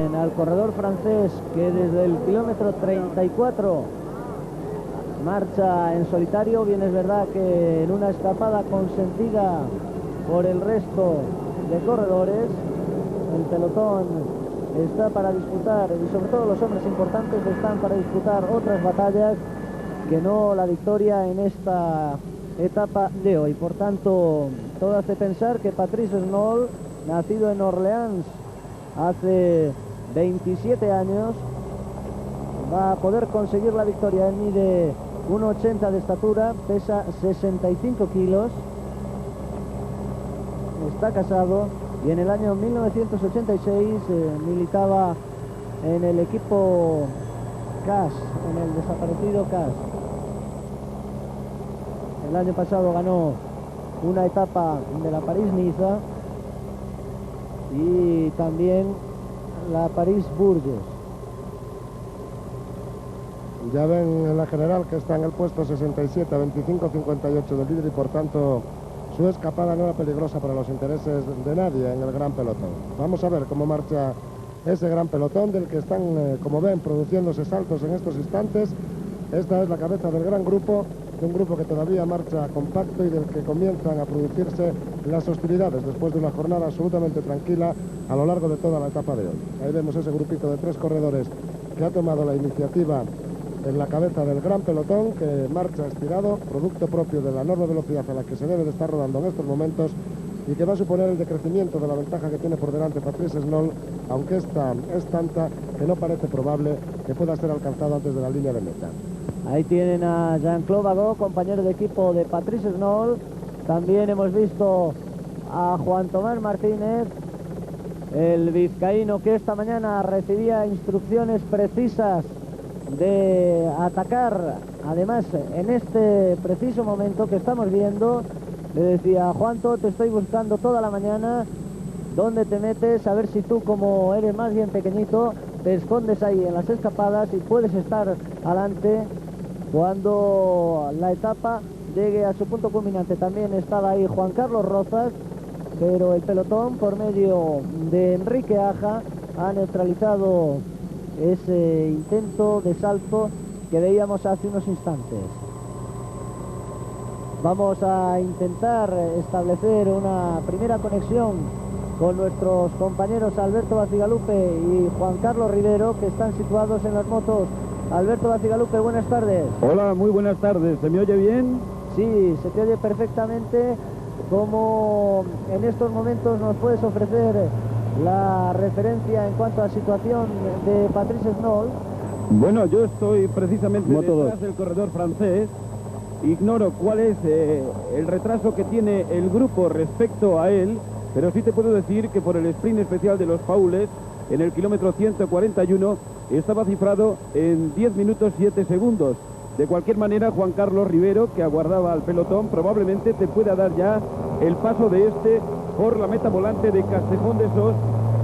Al corredor francés, que desde el kilómetro 34 marcha en solitario. Bien es verdad que en una escapada consentida por el resto de corredores, el pelotón está para disputar, y sobre todo los hombres importantes están para disputar otras batallas que no la victoria en esta etapa de hoy. Por tanto, todo hace pensar que Patrice Snoll, nacido en Orleans hace 27 años, va a poder conseguir la victoria. Él mide 1,80 de estatura, pesa 65 kilos, está casado y en el año 1986 militaba en el equipo CAS, en el desaparecido CAS. El año pasado ganó una etapa de la París-Niza y también la París-Bourges. Ya ven en la general que está en el puesto 67, 25-58 del líder, y por tanto su escapada no era peligrosa para los intereses de nadie en el gran pelotón. Vamos a ver cómo marcha ese gran pelotón del que están, como ven, produciéndose saltos en estos instantes. Esta es la cabeza del gran grupo, de un grupo que todavía marcha compacto y del que comienzan a producirse las hostilidades después de una jornada absolutamente tranquila a lo largo de toda la etapa de hoy. Ahí vemos ese grupito de 3 corredores que ha tomado la iniciativa en la cabeza del gran pelotón, que marcha estirado, producto propio de la enorme velocidad a la que se debe de estar rodando en estos momentos, y que va a suponer el decrecimiento de la ventaja que tiene por delante Patrice Snoll, aunque esta es tanta que no parece probable que pueda ser alcanzado antes de la línea de meta. Ahí tienen a Jean-Claude Bagot, compañero de equipo de Patrice Snoll. También hemos visto a Juan Tomás Martínez, el vizcaíno, que esta mañana recibía instrucciones precisas de atacar. Además, en este preciso momento que estamos viendo, le decía: Juanto, te estoy buscando toda la mañana, ¿dónde te metes? A ver si tú, como eres más bien pequeñito, te escondes ahí en las escapadas y puedes estar adelante cuando la etapa llegue a su punto culminante. También estaba ahí Juan Carlos Rozas, pero el pelotón, por medio de Enrique Aja, ha neutralizado ese intento de salto que veíamos hace unos instantes. Vamos a intentar establecer una primera conexión con nuestros compañeros Alberto Bacigalupe y Juan Carlos Rivero, que están situados en las motos. Alberto Bacigalupe, buenas tardes. Hola, muy buenas tardes. ¿Se me oye bien? Sí, se te oye perfectamente. ¿Cómo en estos momentos nos puedes ofrecer la referencia en cuanto a situación de Patrice Snoll? Bueno, yo estoy precisamente detrás del corredor francés. Ignoro cuál es el retraso que tiene el grupo respecto a él, pero sí te puedo decir que por el sprint especial de los Paules, en el kilómetro 141, estaba cifrado en 10 minutos 7 segundos. De cualquier manera, Juan Carlos Rivero, que aguardaba al pelotón, probablemente te pueda dar ya el paso de este por la meta volante de Castejón de Sos,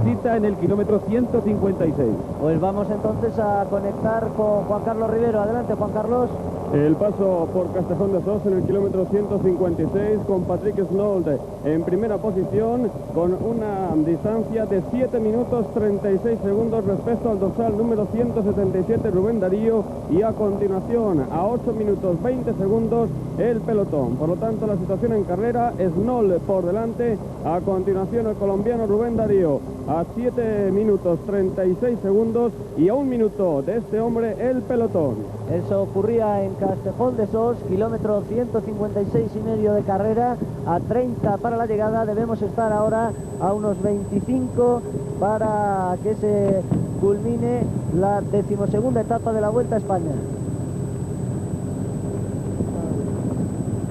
cita en el kilómetro 156. Pues vamos entonces a conectar con Juan Carlos Rivero. Adelante, Juan Carlos. El paso por Castejón de Sos en el kilómetro 156 con Patrick Snoll en primera posición con una distancia de 7 minutos 36 segundos respecto al dorsal número 177 Rubén Darío, y a continuación a 8 minutos 20 segundos el pelotón. Por lo tanto, la situación en carrera: Snoll por delante, a continuación el colombiano Rubén Darío a 7 minutos 36 segundos y a 1 minuto de este hombre el pelotón. Eso ocurría en Castejón de Sos, kilómetro 156,5 de carrera, a 30 para la llegada. Debemos estar ahora a unos 25 para que se culmine la 12ª etapa de la Vuelta a España.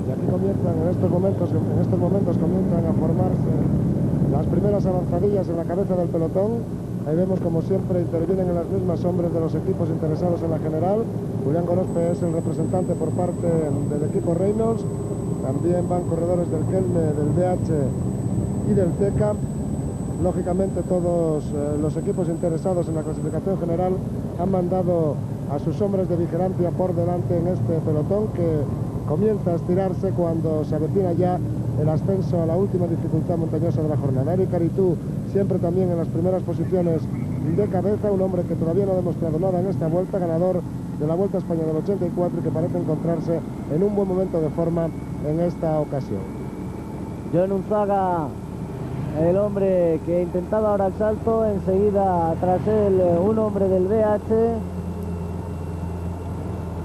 Y aquí comienzan, en estos momentos comienzan a formarse las primeras avanzadillas en la cabeza del pelotón. Ahí vemos, como siempre, intervienen en las mismas hombres de los equipos interesados en la general. Julián Gorospe es el representante por parte del equipo Reynolds. También van corredores del Kelme, del BH y del TECA. Lógicamente, todos los equipos interesados en la clasificación general han mandado a sus hombres de vigilancia por delante en este pelotón, que comienza a estirarse cuando se avecina ya el ascenso a la última dificultad montañosa de la jornada. Eric Aritú siempre también en las primeras posiciones de Cabeza, un hombre que todavía no ha demostrado nada en esta vuelta, ganador de la Vuelta a España del 84 y que parece encontrarse en un buen momento de forma en esta ocasión. John Unzaga, el hombre que intentaba ahora el salto, enseguida tras él un hombre del BH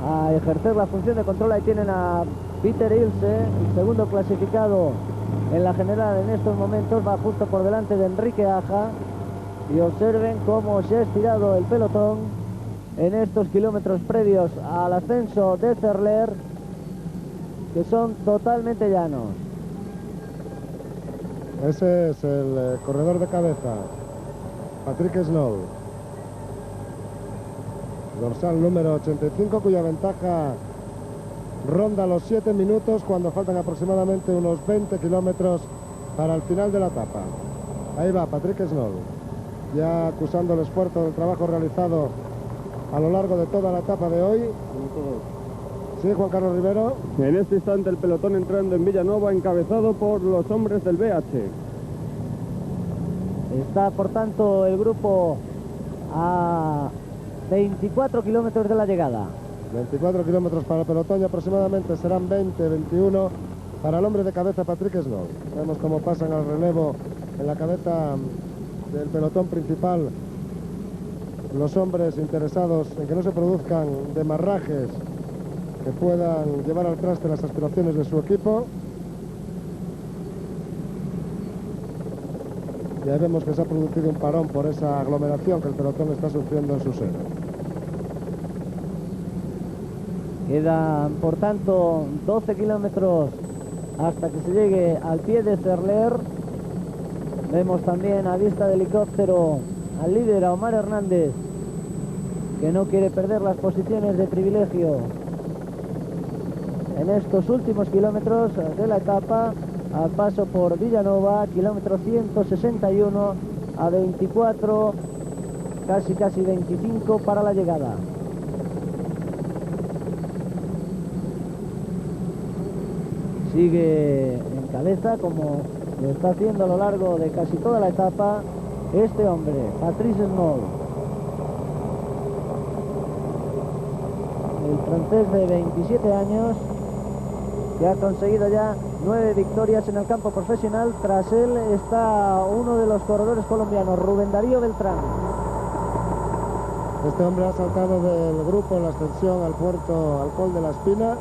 a ejercer la función de control. Ahí tienen a Peter Ilse, el segundo clasificado en la general en estos momentos, va justo por delante de Enrique Aja, y observen cómo se ha estirado el pelotón en estos kilómetros previos al ascenso de Cerler, que son totalmente llanos. Ese es el corredor de Cabeza, Patrick Snow, dorsal número 85, cuya ventaja ronda los 7 minutos cuando faltan aproximadamente unos 20 kilómetros para el final de la etapa. Ahí va Patrick Snow, ya acusando el esfuerzo del trabajo realizado a lo largo de toda la etapa de hoy. Sí, Juan Carlos Rivero. En este instante el pelotón entrando en Villanova, encabezado por los hombres del BH. Está por tanto el grupo a 24 kilómetros de la llegada. 24 kilómetros para el pelotón y aproximadamente serán 20, 21 para el hombre de Cabeza, Patrick Snow. Vemos cómo pasan al relevo en la cabeza del pelotón principal los hombres interesados en que no se produzcan demarrajes que puedan llevar al traste las aspiraciones de su equipo. Y ahí vemos que se ha producido un parón por esa aglomeración que el pelotón está sufriendo en su seno. Quedan, por tanto, 12 kilómetros hasta que se llegue al pie de Cerler. Vemos también a vista de helicóptero al líder, a Omar Hernández, que no quiere perder las posiciones de privilegio en estos últimos kilómetros de la etapa, al paso por Villanova, kilómetro 161 a 24, casi 25 para la llegada. Sigue en cabeza, como lo está haciendo a lo largo de casi toda la etapa, este hombre, Patrice Snow, el francés de 27 años, que ha conseguido ya 9 victorias en el campo profesional. Tras él está uno de los corredores colombianos, Rubén Darío Beltrán. Este hombre ha saltado del grupo en la ascensión al puerto, al Col de la Espina.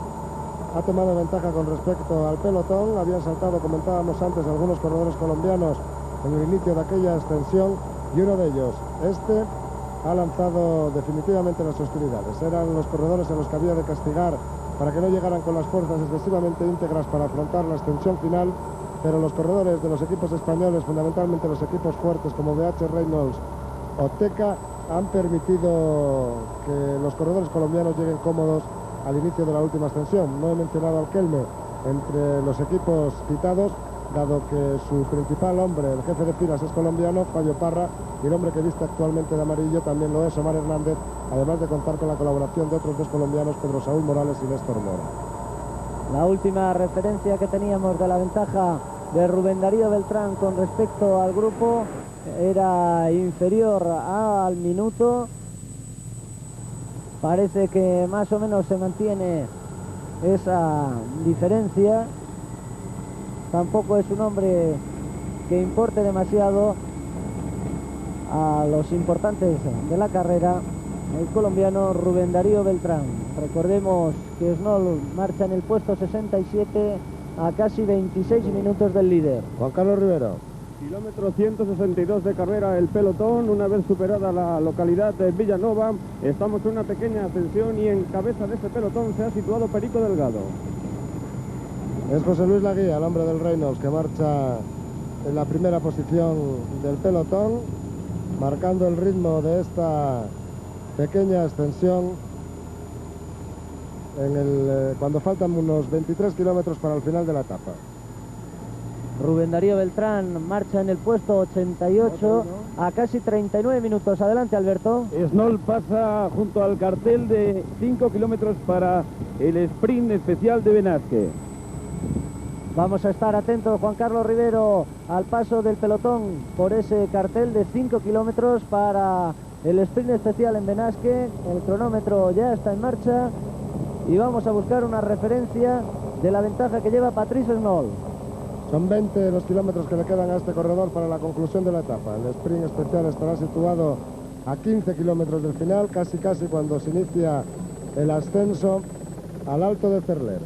Ha tomado ventaja con respecto al pelotón. Habían saltado, comentábamos antes, algunos corredores colombianos en el inicio de aquella extensión, y uno de ellos, ha lanzado definitivamente las hostilidades. Eran los corredores a los que había de castigar para que no llegaran con las fuerzas excesivamente íntegras para afrontar la extensión final, pero los corredores de los equipos españoles, fundamentalmente los equipos fuertes como BH Reynolds o Teca, han permitido que los corredores colombianos lleguen cómodos al inicio de la última extensión. No he mencionado al Kelme entre los equipos citados, dado que su principal hombre, el jefe de filas, es colombiano, Fabio Parra, y el hombre que viste actualmente de amarillo también lo es, Omar Hernández, además de contar con la colaboración de otros dos colombianos, Pedro Saúl Morales y Néstor Mora. La última referencia que teníamos de la ventaja de Rubén Darío Beltrán con respecto al grupo era inferior al minuto. Parece que más o menos se mantiene esa diferencia. Tampoco es un hombre que importe demasiado a los importantes de la carrera, el colombiano Rubén Darío Beltrán. Recordemos que Snow marcha en el puesto 67 a casi 26 minutos del líder. Juan Carlos Rivero. Kilómetro 162 de carrera el pelotón. Una vez superada la localidad de Villanova, estamos en una pequeña ascensión y en cabeza de ese pelotón se ha situado Perico Delgado. Es José Luis Laguía, el hombre del Reynolds, que marcha en la primera posición del pelotón, marcando el ritmo de esta pequeña extensión cuando faltan unos 23 kilómetros para el final de la etapa. Rubén Darío Beltrán marcha en el puesto 88 a casi 39 minutos. Adelante, Alberto. Snow pasa junto al cartel de 5 kilómetros para el sprint especial de Benasque. Vamos a estar atentos, Juan Carlos Rivero, al paso del pelotón por ese cartel de 5 kilómetros para el sprint especial en Benasque. El cronómetro ya está en marcha y vamos a buscar una referencia de la ventaja que lleva Patrice Snoll. Son 20 los kilómetros que le quedan a este corredor para la conclusión de la etapa. El sprint especial estará situado a 15 kilómetros del final, casi cuando se inicia el ascenso al Alto de Cerler.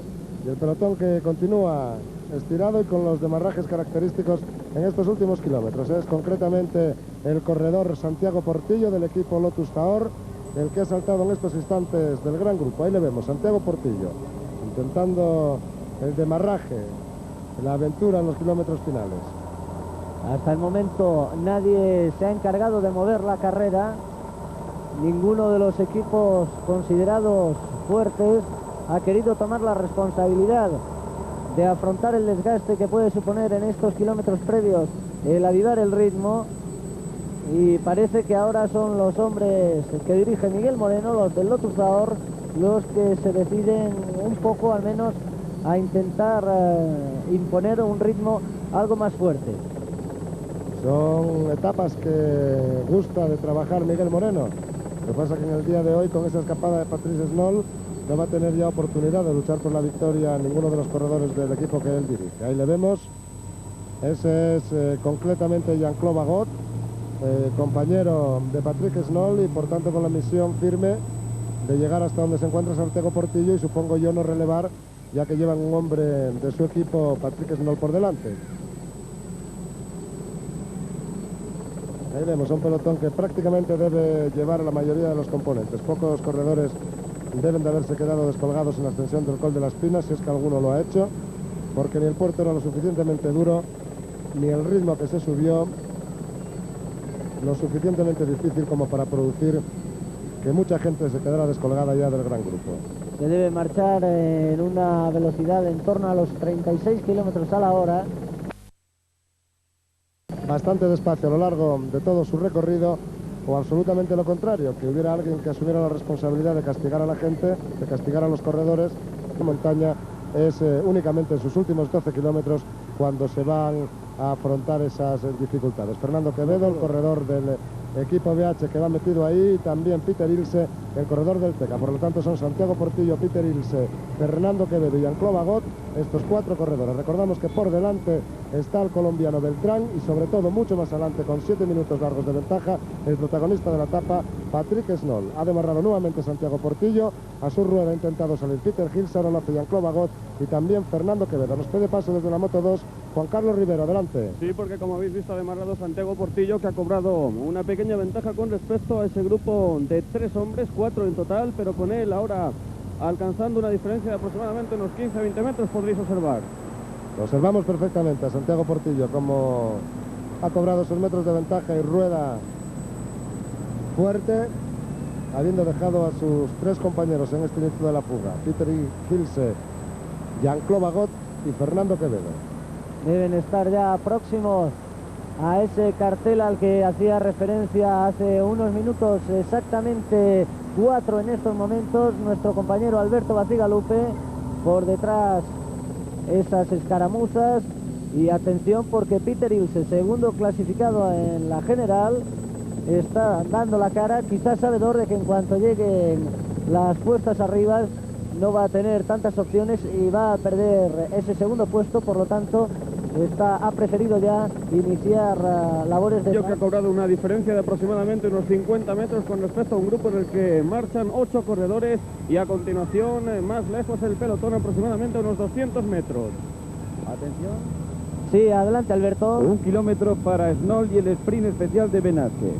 Y el pelotón que continúa estirado y con los demarrajes característicos en estos últimos kilómetros. Es concretamente el corredor Santiago Portillo del equipo Lotus Taor, el que ha saltado en estos instantes del gran grupo. Ahí le vemos, Santiago Portillo, intentando el demarraje, la aventura en los kilómetros finales. Hasta el momento nadie se ha encargado de mover la carrera. Ninguno de los equipos considerados fuertes ha querido tomar la responsabilidad de afrontar el desgaste que puede suponer en estos kilómetros previos el avivar el ritmo, y parece que ahora son los hombres que dirige Miguel Moreno, los del Lotus Taor, los que se deciden un poco al menos a intentar imponer un ritmo algo más fuerte. Son etapas que gusta de trabajar Miguel Moreno. Lo que pasa es que en el día de hoy, con esa escapada de Patrice Snoll, no va a tener ya oportunidad de luchar por la victoria ninguno de los corredores del equipo que él dirige. Ahí le vemos. Ese es concretamente Jean-Claude Bagot, compañero de Patrick Snoll, y por tanto con la misión firme de llegar hasta donde se encuentra Santiago Portillo, y supongo yo no relevar, ya que llevan un hombre de su equipo, Patrick Snoll, por delante. Ahí vemos un pelotón que prácticamente debe llevar a la mayoría de los componentes. Pocos corredores deben de haberse quedado descolgados en la ascensión del Col de las Pinas, si es que alguno lo ha hecho, porque ni el puerto era lo suficientemente duro, ni el ritmo que se subió lo suficientemente difícil como para producir que mucha gente se quedara descolgada ya del gran grupo. Se debe marchar en una velocidad en torno a los 36 kilómetros a la hora. Bastante despacio a lo largo de todo su recorrido, o absolutamente lo contrario, que hubiera alguien que asumiera la responsabilidad de castigar a la gente, de castigar a los corredores. La montaña es únicamente en sus últimos 12 kilómetros cuando se van a afrontar esas dificultades. Fernando Quevedo, el corredor del equipo BH, que va metido ahí, también Peter Ilse, el corredor del TECA. Por lo tanto son Santiago Portillo, Peter Ilse, Fernando Quevedo y Jean-Claude Bagot, estos 4 corredores. Recordamos que por delante está el colombiano Beltrán, y sobre todo mucho más adelante, con 7 minutos largos de ventaja, el protagonista de la etapa, Patrick Snoll. Ha demarrado nuevamente Santiago Portillo, a su rueda ha intentado salir Peter Hilse, ahora lo hace Jean-Claude Bagot y también Fernando Quevedo. Nos pide paso desde la Moto 2 Juan Carlos Rivero, adelante. Sí, porque como habéis visto ha demarrado Santiago Portillo, que ha cobrado una pequeña ventaja con respecto a ese grupo de 3 hombres, 4 en total, pero con él ahora alcanzando una diferencia de aproximadamente unos 15-20 metros, podréis observar. Lo observamos perfectamente a Santiago Portillo, como ha cobrado esos metros de ventaja y rueda fuerte, habiendo dejado a sus 3 compañeros en este inicio de la fuga, Peter Hilse, Jean-Claude Bagot y Fernando Quevedo. Deben estar ya próximos a ese cartel al que hacía referencia hace unos minutos, exactamente 4 en estos momentos, nuestro compañero Alberto Bacigalupe. Por detrás esas escaramuzas, y atención porque Peter Ilse, segundo clasificado en la general, está dando la cara, quizás sabedor de que en cuanto lleguen las puestas arriba no va a tener tantas opciones y va a perder ese segundo puesto. Por lo tanto ha preferido ya iniciar labores de... Yo, que ha cobrado una diferencia de aproximadamente unos 50 metros con respecto a un grupo en el que marchan 8 corredores, y a continuación más lejos el pelotón, aproximadamente unos 200 metros. Atención. Sí, adelante Alberto. 1 kilómetro para Snoll y el sprint especial de Benasque.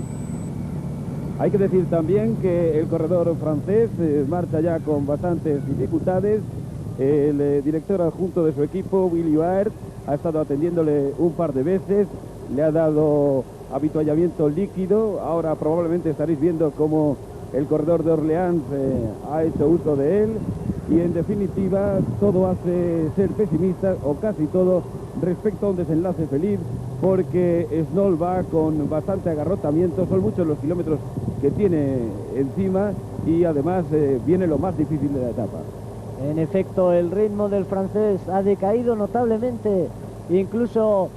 Hay que decir también que el corredor francés marcha ya con bastantes dificultades. El director adjunto de su equipo, Willy Baert, ha estado atendiéndole un par de veces, le ha dado avituallamiento líquido. Ahora probablemente estaréis viendo cómo el corredor de Orleans ha hecho uso de él, y en definitiva todo hace ser pesimista, o casi todo, respecto a un desenlace feliz, porque Snoll va con bastante agarrotamiento. Son muchos los kilómetros que tiene encima, y además viene lo más difícil de la etapa. En efecto, el ritmo del francés ha decaído notablemente, incluso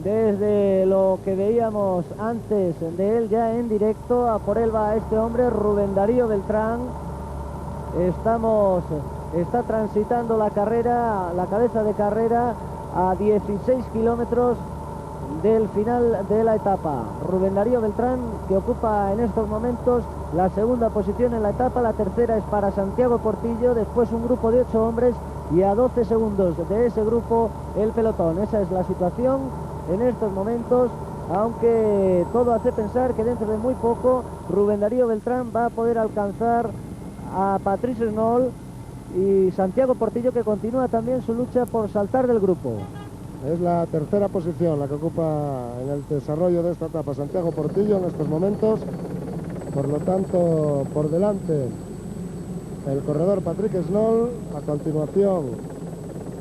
desde lo que veíamos antes de él ya en directo. A por él va este hombre, Rubén Darío Beltrán. Está transitando la carrera, la cabeza de carrera, a 16 kilómetros del final de la etapa. Rubén Darío Beltrán, que ocupa en estos momentos la segunda posición en la etapa. La tercera es para Santiago Portillo, después un grupo de 8 hombres y a 12 segundos de ese grupo el pelotón. Esa es la situación en estos momentos, aunque todo hace pensar que dentro de muy poco Rubén Darío Beltrán va a poder alcanzar a Patrice Snoll y Santiago Portillo, que continúa también su lucha por saltar del grupo. Es la tercera posición la que ocupa en el desarrollo de esta etapa Santiago Portillo en estos momentos. Por lo tanto, por delante el corredor Patrick Snoll, a continuación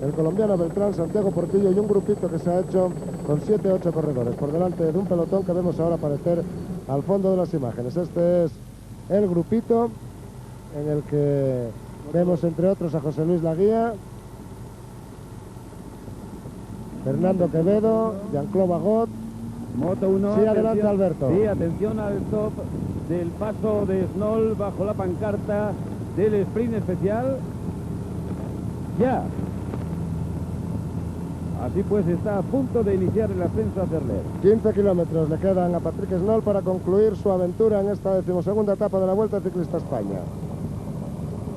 el colombiano Beltrán, Santiago Portillo y un grupito que se ha hecho con 7-8 corredores por delante de un pelotón que vemos ahora aparecer al fondo de las imágenes. Este es el grupito en el que vemos entre otros a José Luis Laguía, Fernando Quevedo, Jean-Claude Bagot. Moto 1. Sí, adelante, Alberto. Sí, atención al top del paso de Snoll bajo la pancarta del sprint especial. Ya. Así pues, está a punto de iniciar el ascenso a Cerler. 15 kilómetros le quedan a Patrick Snoll para concluir su aventura en esta 12ª etapa de la Vuelta Ciclista a España.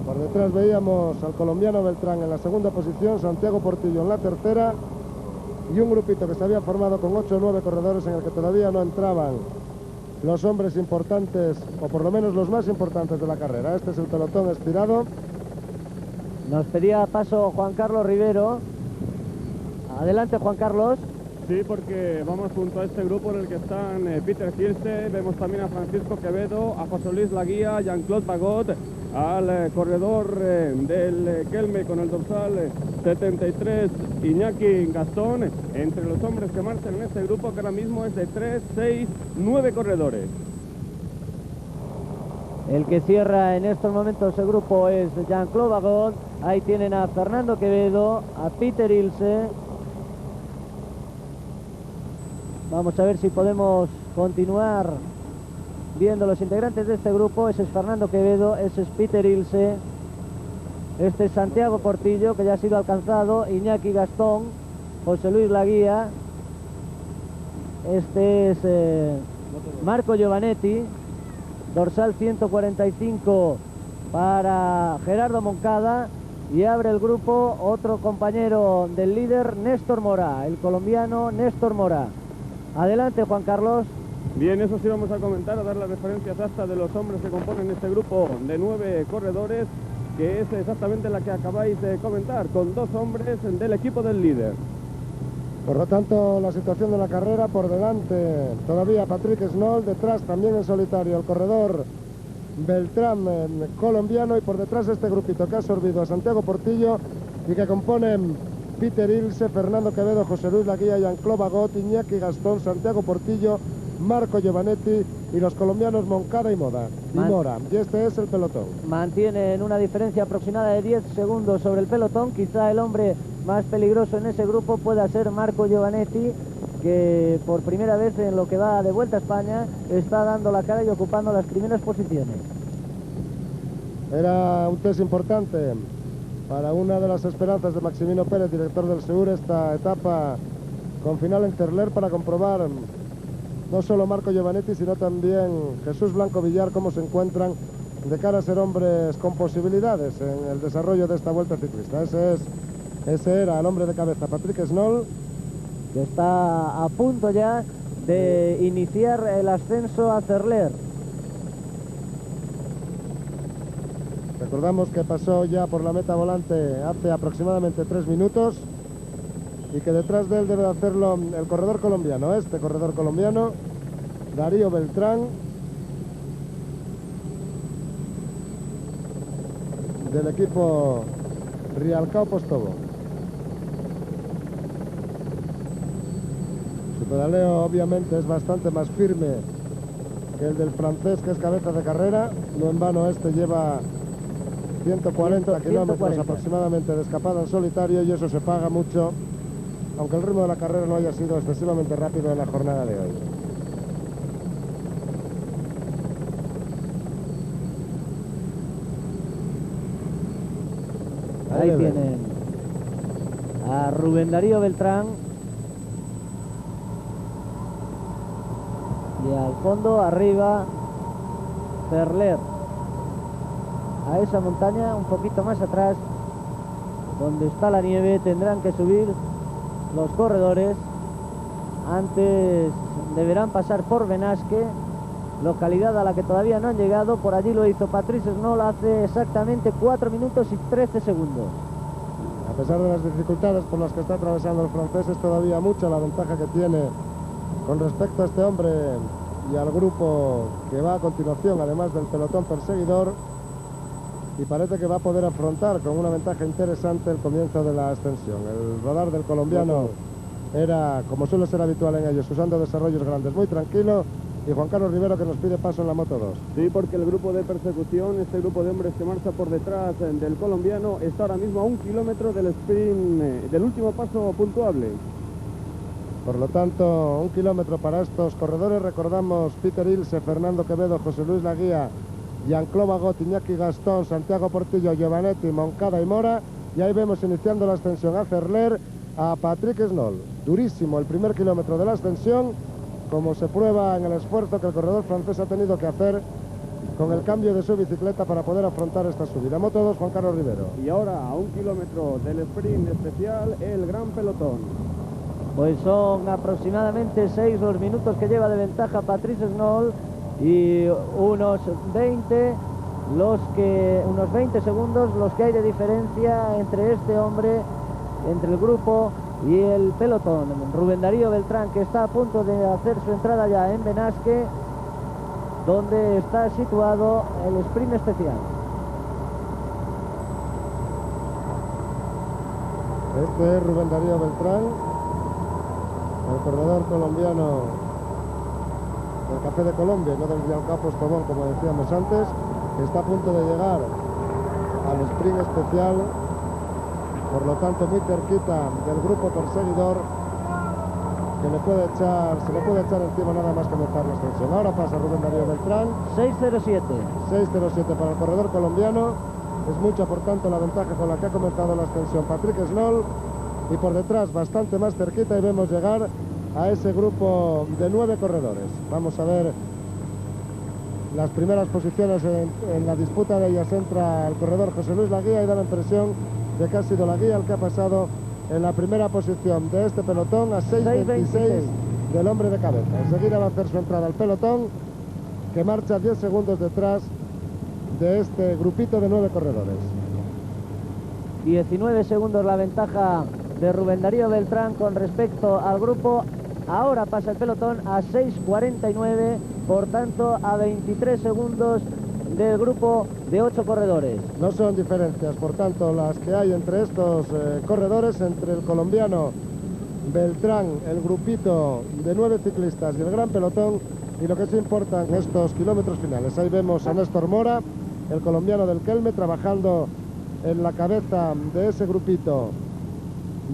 Por detrás veíamos al colombiano Beltrán en la segunda posición, Santiago Portillo en la tercera, y un grupito que se había formado con 8 o 9 corredores en el que todavía no entraban los hombres importantes, o por lo menos los más importantes de la carrera. Este es el pelotón estirado. Nos pedía paso Juan Carlos Rivero. Adelante, Juan Carlos. Sí, porque vamos junto a este grupo en el que están Peter Hilse, vemos también a Francisco Quevedo, a José Luis Laguía, Jean-Claude Bagot, al corredor del Kelme con el dorsal 73, Iñaki Gastón, entre los hombres que marchan en este grupo, que ahora mismo es de 3, 6, 9 corredores. El que cierra en estos momentos el grupo es Jean-Claude Bagot. Ahí tienen a Fernando Quevedo, a Peter Hilse. Vamos a ver si podemos continuar viendo los integrantes de este grupo. Ese es Fernando Quevedo, ese es Peter Hilse, este es Santiago Portillo, que ya ha sido alcanzado, Iñaki Gastón, José Luis Laguía, este es Marco Giovanetti, dorsal 145 para Gerardo Moncada, y abre el grupo otro compañero del líder, Néstor Mora, el colombiano Néstor Mora. Adelante, Juan Carlos. Bien, eso sí vamos a comentar, a dar la referencia exacta de los hombres que componen este grupo de 9 corredores, que es exactamente la que acabáis de comentar, con 2 hombres del equipo del líder. Por lo tanto, la situación de la carrera: por delante todavía Patrick Snoll, detrás también en solitario el corredor Beltrán, colombiano, y por detrás este grupito que ha absorbido a Santiago Portillo y que componen Peter Hilse, Fernando Quevedo, José Luis Laguía, Jean-Claude Bagot, Iñaki Gastón, Santiago Portillo, Marco Giovanetti y los colombianos Moncada y Mora. Y este es el pelotón. Mantienen una diferencia aproximada de 10 segundos sobre el pelotón. Quizá el hombre más peligroso en ese grupo pueda ser Marco Giovanetti, que por primera vez en lo que va de Vuelta a España está dando la cara y ocupando las primeras posiciones. Era un test importante para una de las esperanzas de Maximino Pérez, director del Seur, esta etapa con final en Cerler, para comprobar no solo Marco Giovanetti, sino también Jesús Blanco Villar, cómo se encuentran de cara a ser hombres con posibilidades en el desarrollo de esta Vuelta Ciclista. Ese era el hombre de cabeza, Patrick Snoll, que está a punto ya de iniciar el ascenso a Cerler. Recordamos que pasó ya por la meta volante hace aproximadamente 3 minutos y que detrás de él debe hacerlo el corredor colombiano, este corredor colombiano, Darío Beltrán, del equipo Rialcao Postovo. Su pedaleo obviamente es bastante más firme que el del francés, que es cabeza de carrera. No en vano este lleva 140 kilómetros aproximadamente de escapada en solitario, y eso se paga mucho, aunque el ritmo de la carrera no haya sido excesivamente rápido en la jornada de hoy. Ahí tienen a Rubén Darío Beltrán. Y al fondo, arriba, Ferler. A esa montaña, un poquito más atrás, donde está la nieve, tendrán que subir los corredores. Antes deberán pasar por Benasque, localidad a la que todavía no han llegado. Por allí lo hizo Patrice Snoll hace exactamente 4 minutos y 13 segundos. A pesar de las dificultades por las que está atravesando el francés, es todavía mucha la ventaja que tiene con respecto a este hombre y al grupo que va a continuación, además del pelotón perseguidor, y parece que va a poder afrontar con una ventaja interesante el comienzo de la ascensión. El rodar del colombiano era, como suele ser habitual en ellos, usando desarrollos grandes, muy tranquilo, y Juan Carlos Rivero que nos pide paso en la Moto 2. Sí, porque el grupo de persecución, este grupo de hombres que marcha por detrás del colombiano, está ahora mismo a 1 kilómetro del sprint, del último paso puntuable. Por lo tanto, 1 kilómetro para estos corredores. Recordamos Peter Ilse, Fernando Quevedo, José Luis Laguía, Jean-Claude Bagot, Iñaki Gastón, Santiago Portillo, Giovanetti, Moncada y Mora. Y ahí vemos iniciando la ascensión a Ferler, a Patrick Snoll. Durísimo el primer kilómetro de la ascensión, como se prueba en el esfuerzo que el corredor francés ha tenido que hacer con el cambio de su bicicleta para poder afrontar esta subida. Moto 2, Juan Carlos Rivero. Y ahora a 1 kilómetro del sprint especial, el gran pelotón. Pues son aproximadamente 6 los minutos que lleva de ventaja Patrice Snoll, y unos 20 segundos los que hay de diferencia entre este hombre, entre el grupo y el pelotón. Rubén Darío Beltrán, que está a punto de hacer su entrada ya en Benasque, donde está situado el sprint especial. Este es Rubén Darío Beltrán, el corredor colombiano del Café de Colombia, no del Giancarlo Postobón, como decíamos antes, que está a punto de llegar al sprint especial, por lo tanto muy cerquita del grupo perseguidor, que se le puede echar encima nada más comenzar la ascensión. Ahora pasa Rubén Darío Beltrán. 6.07 para el corredor colombiano. Es mucha, por tanto, la ventaja con la que ha comenzado la ascensión Patrick Snoll. Y por detrás, bastante más cerquita, y vemos llegar a ese grupo de 9 corredores. Vamos a ver las primeras posiciones. En la disputa de ellas entra el corredor José Luis Laguía, y da la impresión de que ha sido Laguía el que ha pasado en la primera posición de este pelotón, a 6.26 del hombre de cabeza. Enseguida va a hacer su entrada al pelotón, que marcha 10 segundos detrás de este grupito de 9 corredores. 19 segundos la ventaja de Rubén Darío Beltrán con respecto al grupo. Ahora pasa el pelotón a 6.49, por tanto a 23 segundos del grupo de 8 corredores. No son diferencias, por tanto, las que hay entre estos corredores, entre el colombiano Beltrán, el grupito de 9 ciclistas y el gran pelotón, y lo que sí importa en estos kilómetros finales. Ahí vemos a Néstor Mora, el colombiano del Kelme, trabajando en la cabeza de ese grupito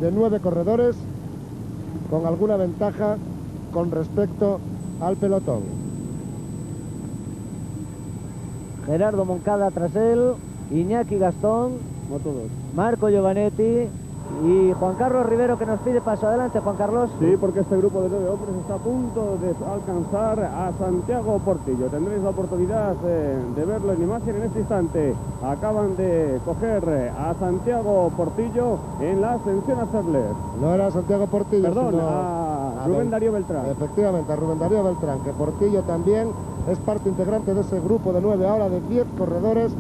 de 9 corredores, con alguna ventaja con respecto al pelotón. Gerardo Moncada tras él, Iñaki Gastón, Marco Giovanetti y Juan Carlos Rivero, que nos pide paso. Adelante, Juan Carlos. Sí, porque este grupo de 9 hombres está a punto de alcanzar a Santiago Portillo. Tendréis la oportunidad de verlo en imagen en este instante. Acaban de coger a Santiago Portillo en la ascensión a Ferler. No era Santiago Portillo, perdón, sino a Rubén Darío Beltrán. Efectivamente, a Rubén Darío Beltrán, que Portillo también es parte integrante de ese grupo de 9, ahora de 10 corredores,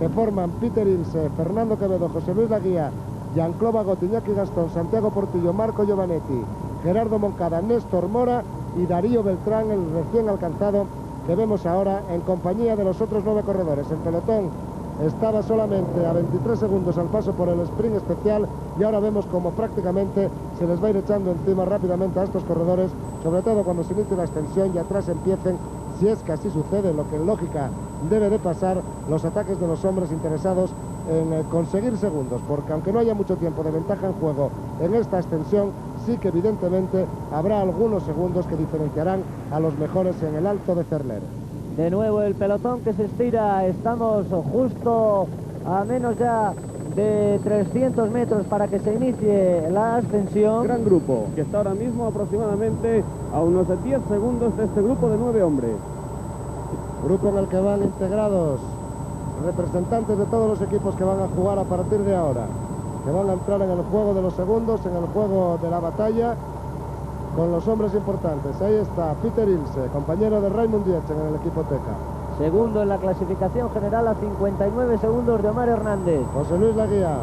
que forman Peter Ilse, Fernando Quevedo, José Luis Laguía, Jean-Claude Bagot, Iñaki Gastón, Santiago Portillo, Marco Giovanetti, Gerardo Moncada, Néstor Mora y Darío Beltrán, el recién alcanzado, que vemos ahora en compañía de los otros 9 corredores. El pelotón estaba solamente a 23 segundos al paso por el sprint especial, y ahora vemos como prácticamente se les va a ir echando encima rápidamente a estos corredores, sobre todo cuando se inicie la extensión y atrás empiecen, si es que así sucede, lo que en lógica debe de pasar, los ataques de los hombres interesados en conseguir segundos, porque aunque no haya mucho tiempo de ventaja en juego en esta extensión, sí que evidentemente habrá algunos segundos que diferenciarán a los mejores en el Alto de Cerler. De nuevo el pelotón que se estira, estamos justo a menos ya de 300 metros para que se inicie la ascensión. Gran grupo, que está ahora mismo aproximadamente a unos 10 segundos de este grupo de 9 hombres. Grupo en el que van integrados representantes de todos los equipos que van a jugar a partir de ahora, que van a entrar en el juego de los segundos, en el juego de la batalla, con los hombres importantes. Ahí está Peter Ilse, compañero de Raimund Dietzen en el equipo Teca. Segundo en la clasificación general a 59 segundos de Omar Hernández. José Luis Laguía,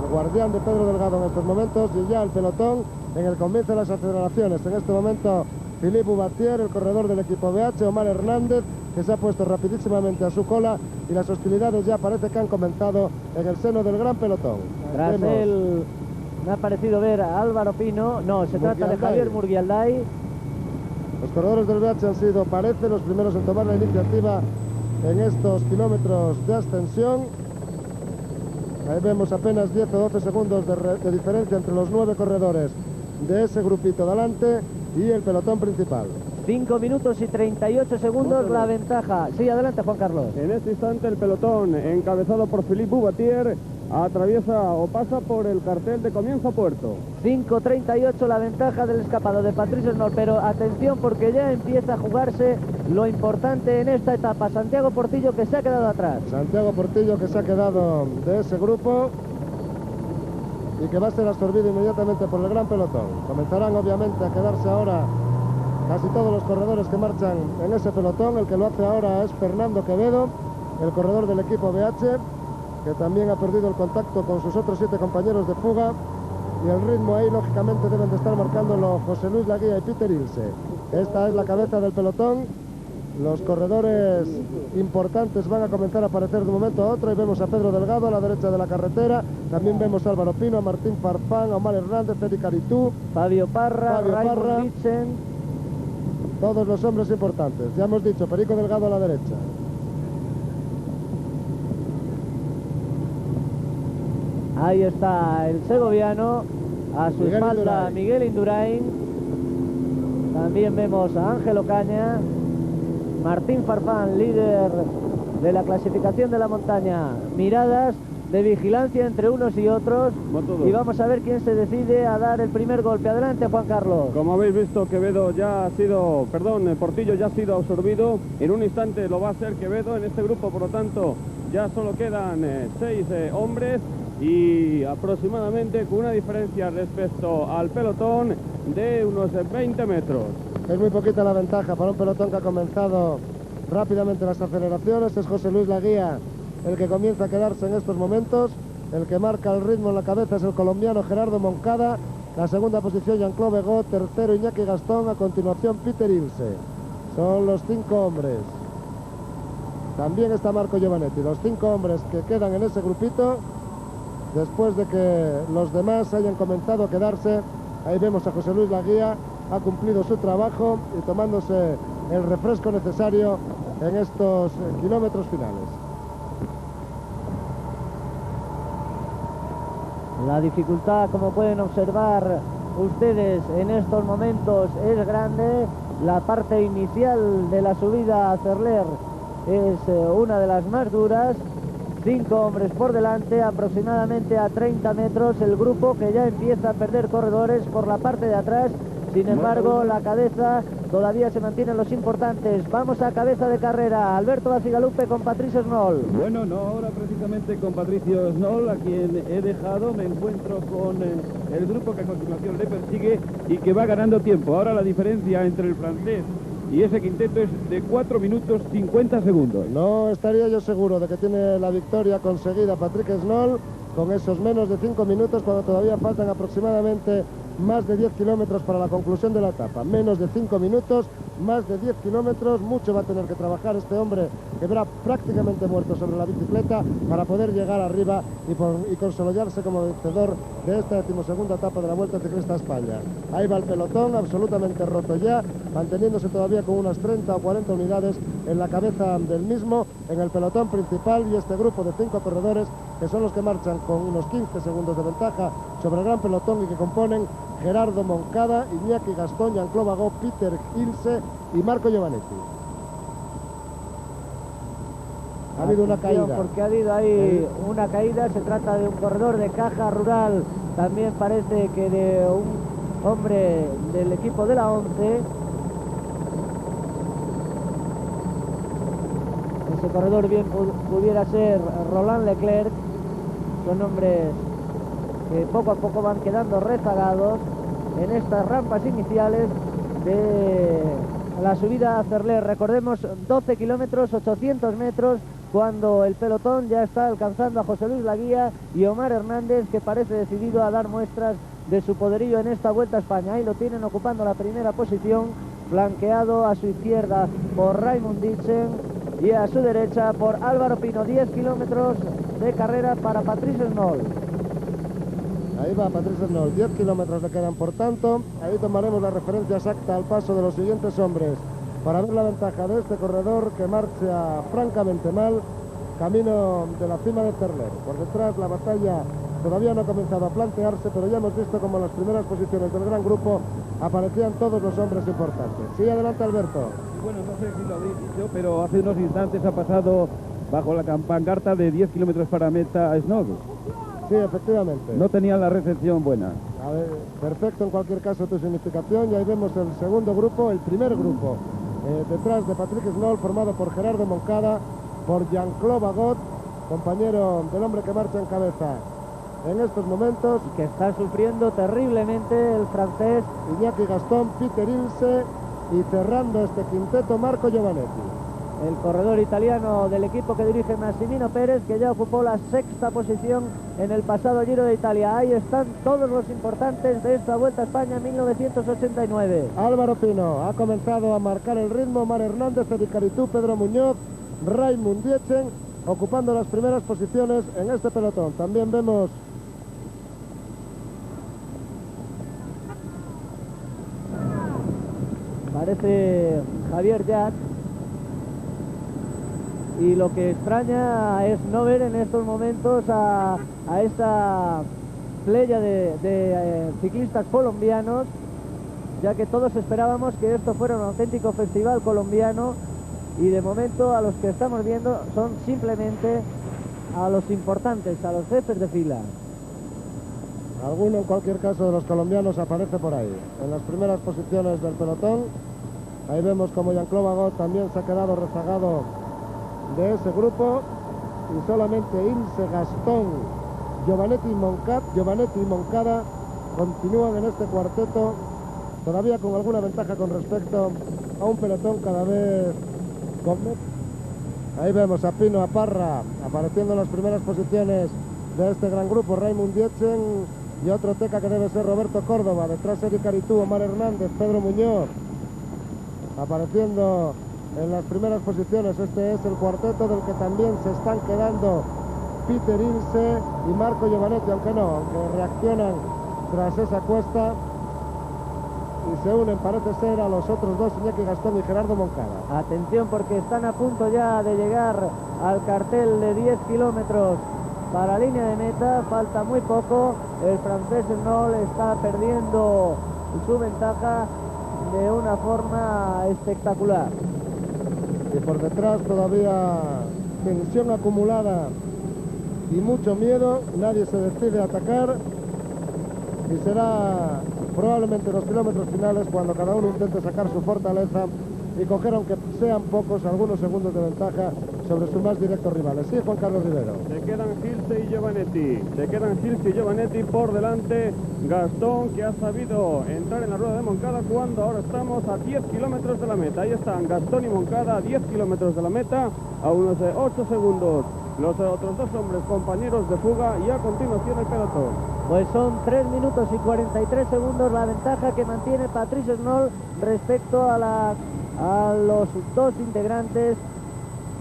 el guardián de Pedro Delgado en estos momentos, y ya el pelotón en el comienzo de las aceleraciones. En este momento Philippe Boubatier, el corredor del equipo BH, Omar Hernández, que se ha puesto rapidísimamente a su cola, y las hostilidades ya parece que han comenzado en el seno del gran pelotón. Tras él me ha parecido ver a Álvaro Pino, no, se trata de Javier Murguialday. Los corredores del BH han sido, parece, los primeros en tomar la iniciativa en estos kilómetros de ascensión. Ahí vemos apenas 10 o 12 segundos de diferencia entre los 9 corredores de ese grupito delante y el pelotón principal. 5 minutos y 38 segundos la ventaja. Sí, adelante, Juan Carlos. En este instante el pelotón, encabezado por Philippe Boubatier, atraviesa o pasa por el cartel de comienzo a puerto. 5:38 la ventaja del escapado de Patrice Snoll, pero atención porque ya empieza a jugarse lo importante en esta etapa. Santiago Portillo, que se ha quedado atrás. Santiago Portillo, que se ha quedado de ese grupo y que va a ser absorbido inmediatamente por el gran pelotón. Comenzarán obviamente a quedarse ahora casi todos los corredores que marchan en ese pelotón. El que lo hace ahora es Fernando Quevedo, el corredor del equipo BH, que también ha perdido el contacto con sus otros 7 compañeros de fuga, y el ritmo ahí lógicamente deben de estar marcándolo José Luis Laguía y Peter Ilse. Esta es la cabeza del pelotón. Los corredores importantes van a comenzar a aparecer de un momento a otro, y vemos a Pedro Delgado a la derecha de la carretera, también vemos a Álvaro Pino, a Martín Farfán, a Omar Hernández, Eric Aritú, Fabio Parra, Raimund Dietzen. Todos los hombres importantes. Ya hemos dicho, Perico Delgado a la derecha. Ahí está el segoviano, a su espalda Miguel Indurain. También vemos a Ángel Ocaña, Martín Farfán, líder de la clasificación de la montaña. Miradas de vigilancia entre unos y otros, y vamos a ver quién se decide a dar el primer golpe. Adelante, Juan Carlos. Como habéis visto, Portillo ya ha sido absorbido. En un instante lo va a hacer Quevedo en este grupo, por lo tanto ya solo quedan 6 hombres, y aproximadamente con una diferencia respecto al pelotón de unos 20 metros. Es muy poquita la ventaja para un pelotón que ha comenzado rápidamente las aceleraciones. Es José Luis Laguía el que comienza a quedarse en estos momentos. El que marca el ritmo en la cabeza es el colombiano Gerardo Moncada. La segunda posición Jean-Claude Begot, tercero Iñaki Gastón, a continuación Peter Ilse. Son los 5 hombres. También está Marco Giovanetti. Los 5 hombres que quedan en ese grupito, después de que los demás hayan comenzado a quedarse. Ahí vemos a José Luis Laguía, ha cumplido su trabajo y tomándose el refresco necesario en estos kilómetros finales. La dificultad, como pueden observar ustedes en estos momentos, es grande. La parte inicial de la subida a Cerler es una de las más duras. 5 hombres por delante, aproximadamente a 30 metros el grupo, que ya empieza a perder corredores por la parte de atrás. Sin embargo, la cabeza todavía se mantienen los importantes. Vamos a cabeza de carrera. Alberto Bacigalupe con Patricio Snoll. Bueno, no ahora precisamente con Patricio Snoll, a quien he dejado. Me encuentro con el grupo que a continuación le persigue y que va ganando tiempo. Ahora la diferencia entre el francés y ese quinteto es de 4 minutos 50 segundos. No estaría yo seguro de que tiene la victoria conseguida Patrick Snoll con esos menos de 5 minutos, cuando todavía faltan aproximadamente más de 10 kilómetros para la conclusión de la etapa. Menos de 5 minutos, más de 10 kilómetros. Mucho va a tener que trabajar este hombre que verá prácticamente muerto sobre la bicicleta para poder llegar arriba y consolidarse como vencedor de esta 12ª etapa de la Vuelta Ciclista a España. Ahí va el pelotón, absolutamente roto ya, manteniéndose todavía con unas 30 o 40 unidades en la cabeza del mismo, en el pelotón principal, y este grupo de 5 corredores que son los que marchan con unos 15 segundos de ventaja sobre el gran pelotón y que componen Gerardo Moncada, Iñaki Gastón, Jean-Claude Bagot, Peter Ilse y Marco Giovanetti. Ha habido una caída. Porque ha habido ahí una caída. Se trata de un corredor de Caja Rural, también parece que de un hombre del equipo de la 11. Ese corredor bien pudiera ser Roland Leclerc. Son hombres que poco a poco van quedando rezagados en estas rampas iniciales de la subida a Cerler. Recordemos, 12 kilómetros, 800 metros, cuando el pelotón ya está alcanzando a José Luis Laguía y Omar Hernández, que parece decidido a dar muestras de su poderío en esta Vuelta a España. Ahí lo tienen ocupando la primera posición, flanqueado a su izquierda por Raimund Ditchen y a su derecha por Álvaro Pino. 10 kilómetros de carrera para Patrice Snoll. Ahí va Patrice Snoll, 10 kilómetros le quedan, por tanto. Ahí tomaremos la referencia exacta al paso de los siguientes hombres para ver la ventaja de este corredor que marcha francamente mal, camino de la cima de Cerler. Por detrás la batalla todavía no ha comenzado a plantearse, pero ya hemos visto como en las primeras posiciones del gran grupo aparecían todos los hombres importantes. Sí, adelante Alberto. Bueno, no sé si lo habéis dicho, pero hace unos instantes ha pasado bajo la pancarta de 10 kilómetros para meta a Snoll. Sí, efectivamente. No tenía la recepción buena. A ver, perfecto en cualquier caso tu significación. Y ahí vemos el segundo grupo, el primer grupo, detrás de Patrick Snoll, formado por Gerardo Moncada, por Jean-Claude Bagot, compañero del hombre que marcha en cabeza en estos momentos, que está sufriendo terriblemente el francés Iñaki Gastón, Peter Ilse, y cerrando este quinteto Marco Giovanetti, el corredor italiano del equipo que dirige Massimino Pérez, que ya ocupó la 6ª posición en el pasado Giro de Italia. Ahí están todos los importantes de esta Vuelta a España 1989. Álvaro Pino ha comenzado a marcar el ritmo, Omar Hernández, Eric Caritú, Pedro Muñoz, Raimund Ditchen, ocupando las primeras posiciones en este pelotón. También vemos parece Javier Jack. Y lo que extraña es no ver en estos momentos a esta playa de ciclistas colombianos, ya que todos esperábamos que esto fuera un auténtico festival colombiano, y de momento a los que estamos viendo son simplemente a los importantes, a los jefes de fila. Alguno en cualquier caso de los colombianos aparece por ahí, en las primeras posiciones del pelotón. Ahí vemos como Jean-Claude Bagot también se ha quedado rezagado de ese grupo, y solamente Ilse, Gastón, Giovanetti y Moncada continúan en este cuarteto, todavía con alguna ventaja con respecto a un pelotón cada vez con... Ahí vemos a Pino, a Parra apareciendo en las primeras posiciones de este gran grupo, Raimund Ditchen, y otro teca que debe ser Roberto Córdoba, detrás Eric Caritú, Omar Hernández, Pedro Muñoz apareciendo en las primeras posiciones. Este es el cuarteto del que también se están quedando Peter Ilse y Marco Giovanetti, aunque reaccionan tras esa cuesta y se unen, parece ser, a los otros dos, Iñaki Gastón y Gerardo Moncada. Atención, porque están a punto ya de llegar al cartel de 10 kilómetros para la línea de meta. Falta muy poco. El francés Snoll está perdiendo su ventaja de una forma espectacular. Y por detrás todavía tensión acumulada y mucho miedo. Nadie se decide a atacar, y será probablemente los kilómetros finales cuando cada uno intente sacar su fortaleza y coger, aunque sean pocos, algunos segundos de ventaja sobre sus más directos rivales. Sí, Juan Carlos Rivero. Se quedan Ilse y Giovanetti por delante. Gastón, que ha sabido entrar en la rueda de Moncada cuando ahora estamos a 10 kilómetros de la meta. Ahí están Gastón y Moncada a 10 kilómetros de la meta, a unos 8 segundos los otros dos hombres compañeros de fuga, y a continuación el pelotón. Pues son 3 minutos y 43 segundos la ventaja que mantiene Patrice Snoll respecto a los dos integrantes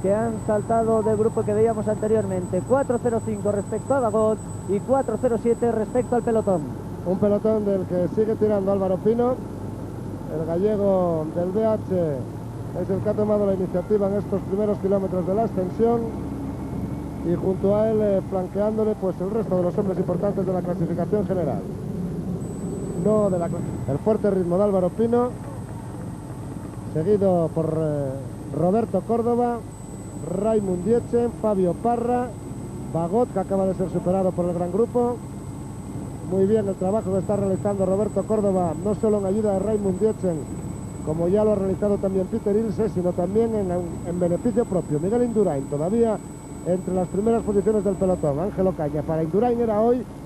que han saltado del grupo que veíamos anteriormente. 4.05 respecto a Bagot y 4.07 respecto al pelotón. Un pelotón del que sigue tirando Álvaro Pino, el gallego del BH, es el que ha tomado la iniciativa en estos primeros kilómetros de la ascensión, y junto a él flanqueándole pues el resto de los hombres importantes de la clasificación general. El fuerte ritmo de Álvaro Pino, seguido por Roberto Córdoba, Raimund Dietzen, Fabio Parra, Bagot, que acaba de ser superado por el gran grupo. Muy bien el trabajo que está realizando Roberto Córdoba, no solo en ayuda de Raimund Dietzen, como ya lo ha realizado también Peter Ilse, sino también en beneficio propio. Miguel Indurain, todavía entre las primeras posiciones del pelotón. Ángelo Caña, para Indurain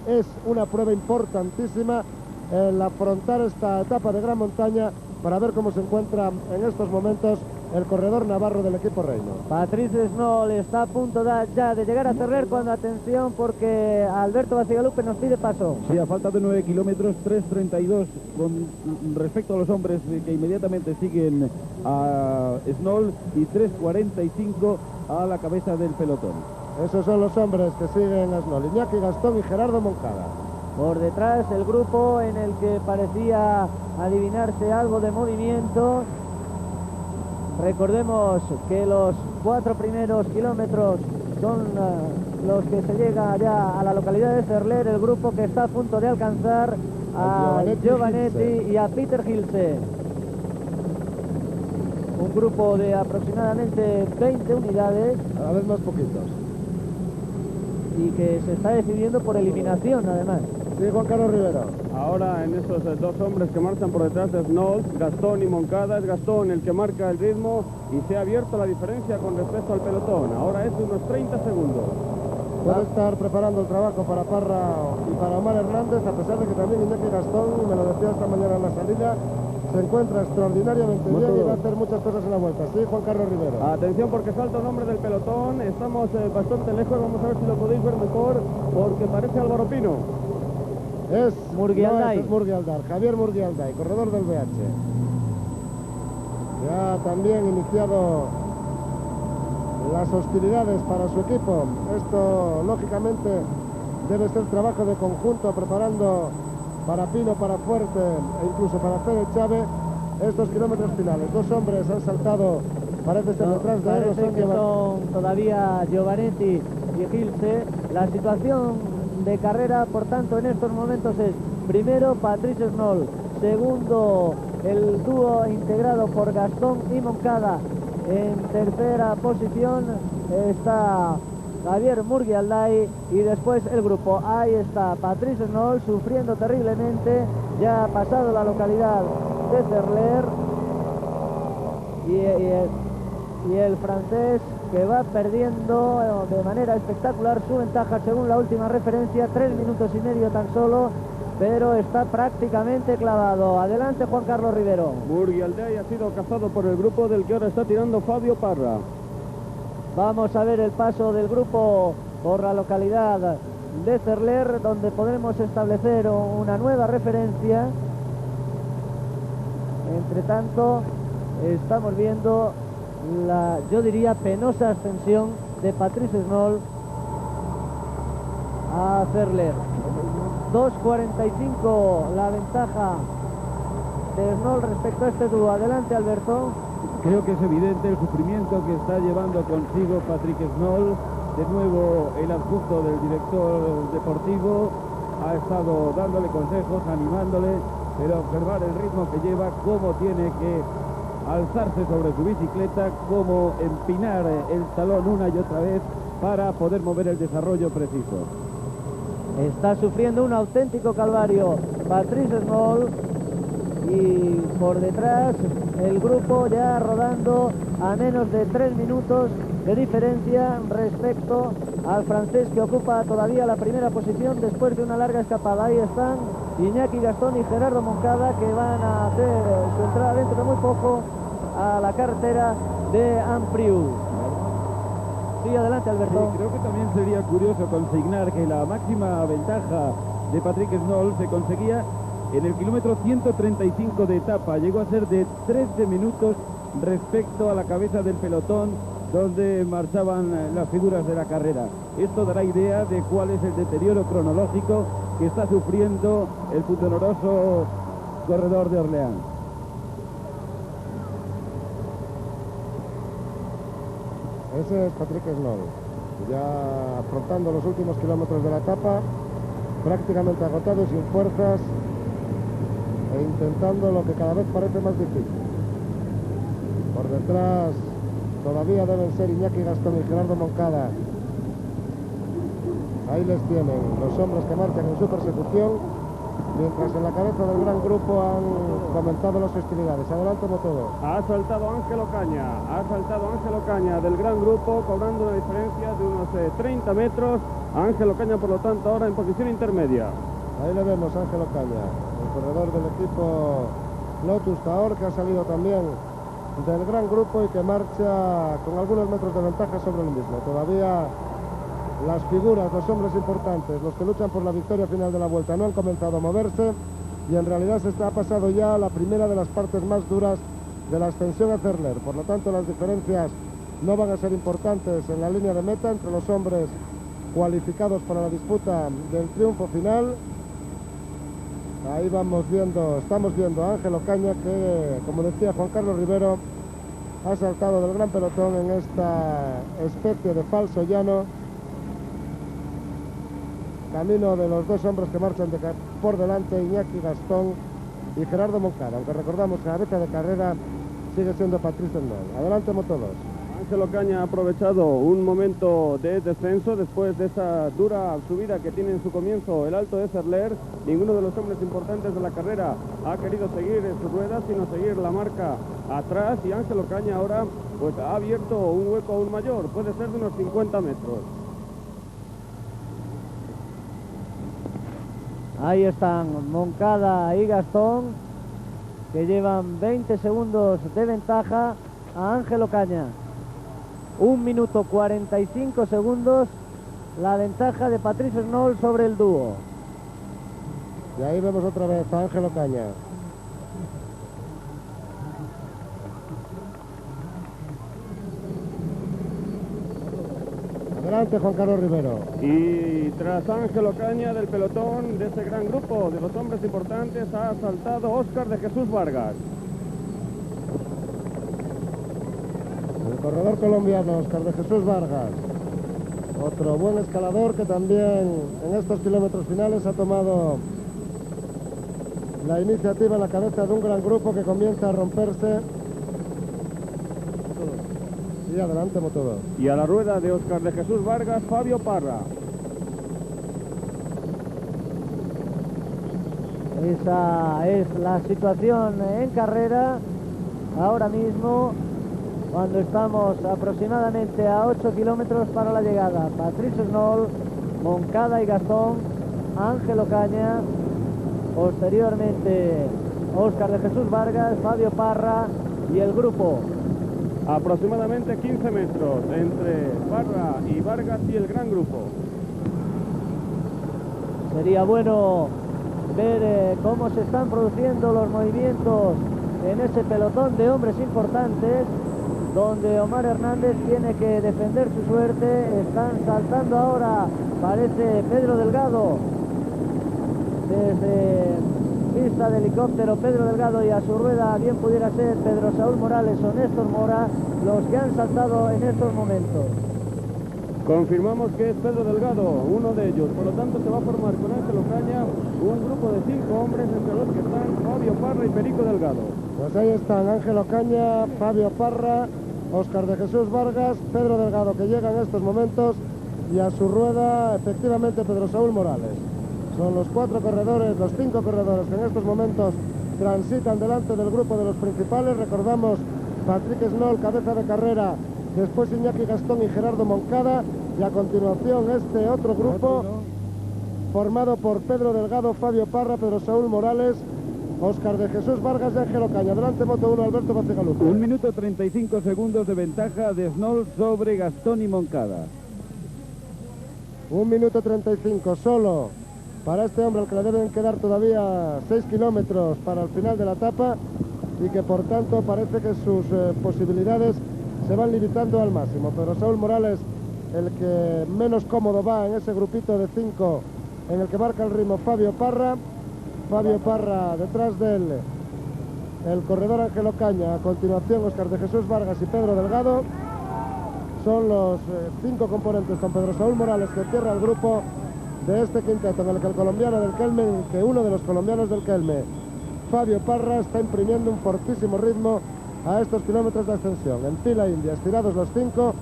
es una prueba importantísima el afrontar esta etapa de gran montaña, para ver cómo se encuentra en estos momentos el corredor navarro del equipo Reino. Patrice Snoll está a punto ya de llegar a Cerler, cuando atención porque Alberto Bacigalupe nos pide paso. Sí, a falta de 9 kilómetros, 3.32 con respecto a los hombres que inmediatamente siguen a Snoll y 3.45 a la cabeza del pelotón. Esos son los hombres que siguen a Snoll: Iñaki Gastón y Gerardo Moncada. Por detrás el grupo en el que parecía adivinarse algo de movimiento. Recordemos que los 4 primeros kilómetros son los que se llega ya a la localidad de Cerler, el grupo que está a punto de alcanzar a Giovanetti y a Peter Hilse. Un grupo de aproximadamente 20 unidades. Cada vez más poquitos. Y que se está decidiendo por eliminación, además. Sí, Juan Carlos Rivero. Ahora en esos dos hombres que marchan por detrás de Snoll, Gastón y Moncada, es Gastón el que marca el ritmo y se ha abierto la diferencia con respecto al pelotón. Ahora es de unos 30 segundos. Puede estar preparando el trabajo para Parra y para Omar Hernández, a pesar de que también Iñaki Gastón, me lo decía esta mañana en la salida, se encuentra extraordinariamente bien y va a hacer muchas cosas en la vuelta. Sí, Juan Carlos Rivero. Atención, porque salta un hombre del pelotón. Estamos bastante lejos, vamos a ver si lo podéis ver mejor, porque parece Álvaro Pino. Es Murguialday. Es Murguialday, Javier Murguialday, corredor del BH. Ya también iniciado las hostilidades para su equipo. Esto, lógicamente, debe ser trabajo de conjunto, preparando para Pino, para Fuerte e incluso para Fede Chávez estos kilómetros finales. Dos hombres han saltado, parece ser detrás de ellos. Parece que son todavía Giovanetti y Hilse. La situación de carrera, por tanto, en estos momentos es: primero Patrice Snoll, segundo el dúo integrado por Gastón y Moncada, en tercera posición está Javier Murguialday y después el grupo. Ahí está Patrice Snoll sufriendo terriblemente, ya ha pasado la localidad de Cerler, y el francés, que va perdiendo de manera espectacular su ventaja según la última referencia, 3 minutos y medio tan solo, pero está prácticamente clavado. Adelante, Juan Carlos Rivero. Murguialday ha sido cazado por el grupo del que ahora está tirando Fabio Parra. Vamos a ver el paso del grupo por la localidad de Cerler, donde podremos establecer una nueva referencia. Entre tanto, estamos viendo la, yo diría, penosa ascensión de Patrice Snoll a Cerler. 2.45 la ventaja de Snoll respecto a este dúo. Adelante, Alberto. Creo que es evidente el sufrimiento que está llevando consigo Patrick Snoll. De nuevo, el adjunto del director deportivo ha estado dándole consejos, animándole, pero observar el ritmo que lleva, cómo tiene que alzarse sobre su bicicleta, cómo empinar el talón una y otra vez para poder mover el desarrollo preciso. Está sufriendo un auténtico calvario Patrice Snoll, y por detrás el grupo ya rodando a menos de 3 minutos de diferencia respecto al francés, que ocupa todavía la primera posición después de una larga escapada. Ahí están Iñaki Gastón y Gerardo Moncada, que van a hacer su entrada dentro de muy poco a la carretera de Ampriu. Sí, adelante, Alberto. Sí, creo que también sería curioso consignar que la máxima ventaja de Patrick Snoll se conseguía en el kilómetro 135 de etapa. Llegó a ser de 13 minutos respecto a la cabeza del pelotón donde marchaban las figuras de la carrera. Esto dará idea de cuál es el deterioro cronológico que está sufriendo el pundonoroso corredor de Orleans. Ese es Patrick Snoll, ya afrontando los últimos kilómetros de la etapa, prácticamente agotado, sin fuerzas e intentando lo que cada vez parece más difícil. Por detrás todavía deben ser Iñaki Gastón y Gerardo Moncada. Ahí les tienen los hombres que marchan en su persecución, mientras en la cabeza del gran grupo han comenzado las hostilidades. Adelante, Motodo. Ha saltado Ángel Ocaña del gran grupo, cobrando una diferencia de unos 30 metros. Ángel Ocaña, por lo tanto, ahora en posición intermedia. Ahí le vemos a Ángel Ocaña, el corredor del equipo Lotus Taor, que ha salido también del gran grupo y que marcha con algunos metros de ventaja sobre el mismo. Todavía las figuras, los hombres importantes, los que luchan por la victoria final de la Vuelta, no han comenzado a moverse y en realidad ha pasado ya la primera de las partes más duras de la ascensión a Cerler. Por lo tanto, las diferencias no van a ser importantes en la línea de meta entre los hombres cualificados para la disputa del triunfo final. Ahí estamos viendo a Ángel Ocaña, que, como decía Juan Carlos Rivero, ha saltado del gran pelotón en esta especie de falso llano, camino de los dos hombres que marchan por delante, Iñaki Gastón y Gerardo Moncada, aunque recordamos que la cabeza de carrera sigue siendo Patrick Snoll. Adelante, Motodos. Ángel Ocaña ha aprovechado un momento de descenso después de esa dura subida que tiene en su comienzo el Alto de Cerler. Ninguno de los hombres importantes de la carrera ha querido seguir en sus ruedas, sino seguir la marca atrás, y Ángel Ocaña ahora pues ha abierto un hueco aún mayor, puede ser de unos 50 metros. Ahí están Moncada y Gastón, que llevan 20 segundos de ventaja a Ángel Ocaña. 1 minuto 45 segundos la ventaja de Patrick Snoll sobre el dúo. Y ahí vemos otra vez a Ángel Ocaña. Adelante, Juan Carlos Rivero. Y tras Ángel Ocaña del pelotón, de ese gran grupo de los hombres importantes, ha saltado Óscar de Jesús Vargas. El corredor colombiano Óscar de Jesús Vargas, otro buen escalador que también en estos kilómetros finales ha tomado la iniciativa en la cabeza de un gran grupo que comienza a romperse. Y adelante, Motodo. Y a la rueda de Óscar de Jesús Vargas, Fabio Parra. Esa es la situación en carrera ahora mismo, cuando estamos aproximadamente a 8 kilómetros para la llegada. Patrick Snoll, Moncada y Gastón, Ángel Ocaña, posteriormente Óscar de Jesús Vargas, Fabio Parra y el grupo. Aproximadamente 15 metros entre Parra y Vargas y el gran grupo. Sería bueno ver cómo se están produciendo los movimientos en ese pelotón de hombres importantes, donde Omar Hernández tiene que defender su suerte. Están saltando ahora, parece Pedro Delgado, desde pista de helicóptero. Pedro Delgado, y a su rueda bien pudiera ser Pedro Saúl Morales o Néstor Mora los que han saltado en estos momentos. Confirmamos que es Pedro Delgado, uno de ellos. Por lo tanto, se va a formar con Ángel Ocaña un grupo de 5 hombres, entre los que están Fabio Parra y Perico Delgado. Pues ahí están Ángel Ocaña, Fabio Parra, Óscar de Jesús Vargas, Pedro Delgado, que llega en estos momentos, y a su rueda efectivamente Pedro Saúl Morales. Son los 4 corredores, los 5 corredores que en estos momentos transitan delante del grupo de los principales. Recordamos Patrick Snoll, cabeza de carrera, después Iñaki Gastón y Gerardo Moncada, y a continuación este otro grupo formado por Pedro Delgado, Fabio Parra, Pedro Saúl Morales, Óscar de Jesús Vargas y Ángel Ocaña. Adelante, Moto 1, Alberto Bacigalupo. 1 minuto 35 segundos de ventaja de Snoll sobre Gastón y Moncada. 1 minuto 35 solo para este hombre al que le deben quedar todavía 6 kilómetros para el final de la etapa y que por tanto parece que sus posibilidades se van limitando al máximo. Pedro Saúl Morales, el que menos cómodo va en ese grupito de 5 en el que marca el ritmo Fabio Parra. Fabio Parra detrás de él, el corredor Ángel Ocaña, a continuación Óscar de Jesús Vargas y Pedro Delgado. Son los 5 componentes con Pedro Saúl Morales que cierra el grupo de este quinteto en el que el colombiano del Kelme, que uno de los colombianos del Kelme, Fabio Parra, está imprimiendo un fortísimo ritmo a estos kilómetros de ascensión. En fila india, estirados los 5.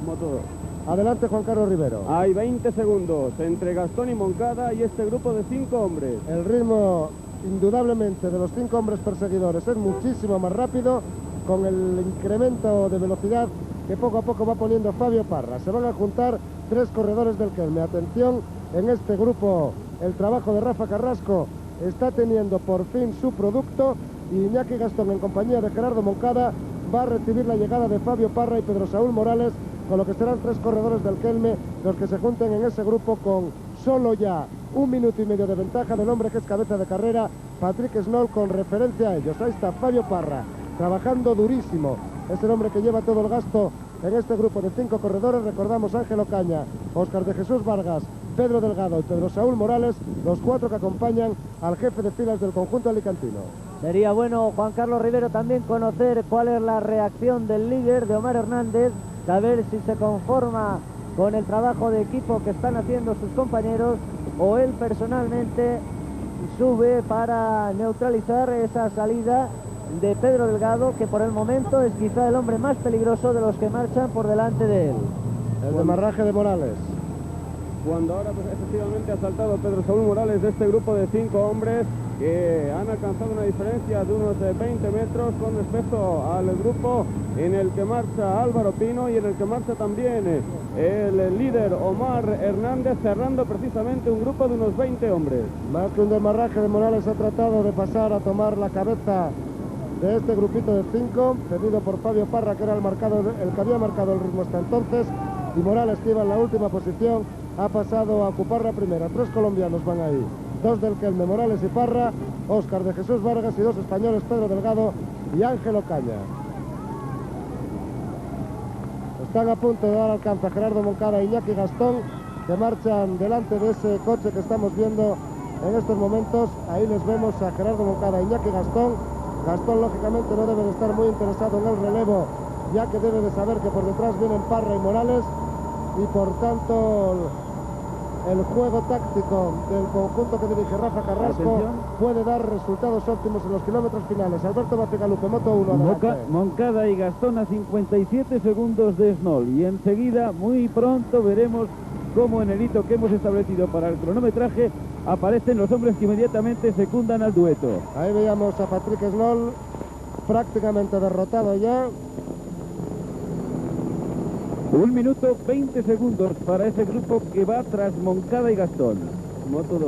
Adelante Juan Carlos Rivero. Hay 20 segundos entre Gastón y Moncada y este grupo de 5 hombres. El ritmo indudablemente de los 5 hombres perseguidores es muchísimo más rápido, con el incremento de velocidad que poco a poco va poniendo Fabio Parra. Se van a juntar 3 corredores del Kelme. Atención, en este grupo el trabajo de Rafa Carrasco está teniendo por fin su producto y Iñaki Gastón, en compañía de Gerardo Moncada, va a recibir la llegada de Fabio Parra y Pedro Saúl Morales, con lo que serán 3 corredores del Kelme los que se junten en ese grupo, con solo ya 1 minuto y medio de ventaja del hombre que es cabeza de carrera, Patrick Snoll, con referencia a ellos. Ahí está Fabio Parra, trabajando durísimo. Es el hombre que lleva todo el gasto en este grupo de 5 corredores. Recordamos Ángel Ocaña, Óscar de Jesús Vargas, Pedro Delgado y Pedro Saúl Morales, los 4 que acompañan al jefe de filas del conjunto alicantino. Sería bueno, Juan Carlos Rivero, también conocer cuál es la reacción del líder, de Omar Hernández, saber si se conforma con el trabajo de equipo que están haciendo sus compañeros o él personalmente sube para neutralizar esa salida de Pedro Delgado, que por el momento es quizá el hombre más peligroso de los que marchan por delante de él. El demarraje de Morales. Cuando ahora pues, efectivamente ha saltado Pedro Saúl Morales de este grupo de 5 hombres que han alcanzado una diferencia de unos 20 metros con respecto al grupo en el que marcha Álvaro Pino y en el que marcha también el líder Omar Hernández, cerrando precisamente un grupo de unos 20 hombres. Más que un demarraje de Morales, ha tratado de pasar a tomar la cabeza de este grupito de 5, cedido por Fabio Parra, que era el que había marcado el ritmo hasta entonces, y Morales, que iba en la última posición, ha pasado a ocupar la primera. 3 colombianos van ahí, 2 del Kelme, Morales y Parra, Óscar de Jesús Vargas, y 2 españoles, Pedro Delgado y Ángel Ocaña. Están a punto de dar alcance a Gerardo Moncada e Iñaki Gastón, que marchan delante de ese coche que estamos viendo en estos momentos. Ahí les vemos a Gerardo Moncada e Iñaki Gastón. Gastón, lógicamente, no debe de estar muy interesado en el relevo, ya que debe de saber que por detrás vienen Parra y Morales, y por tanto el juego táctico del conjunto que dirige Rafa Carrasco puede dar resultados óptimos en los kilómetros finales. Alberto Bacigalupe, Moto 1, adelante. Moncada y Gastón a 57 segundos de Snoll, y enseguida, muy pronto, veremos cómo en el hito que hemos establecido para el cronometraje aparecen los hombres que inmediatamente secundan al dueto. Ahí veíamos a Patrick Snoll prácticamente derrotado ya. 1 minuto 20 segundos para ese grupo que va tras Moncada y Gastón. Moto 2.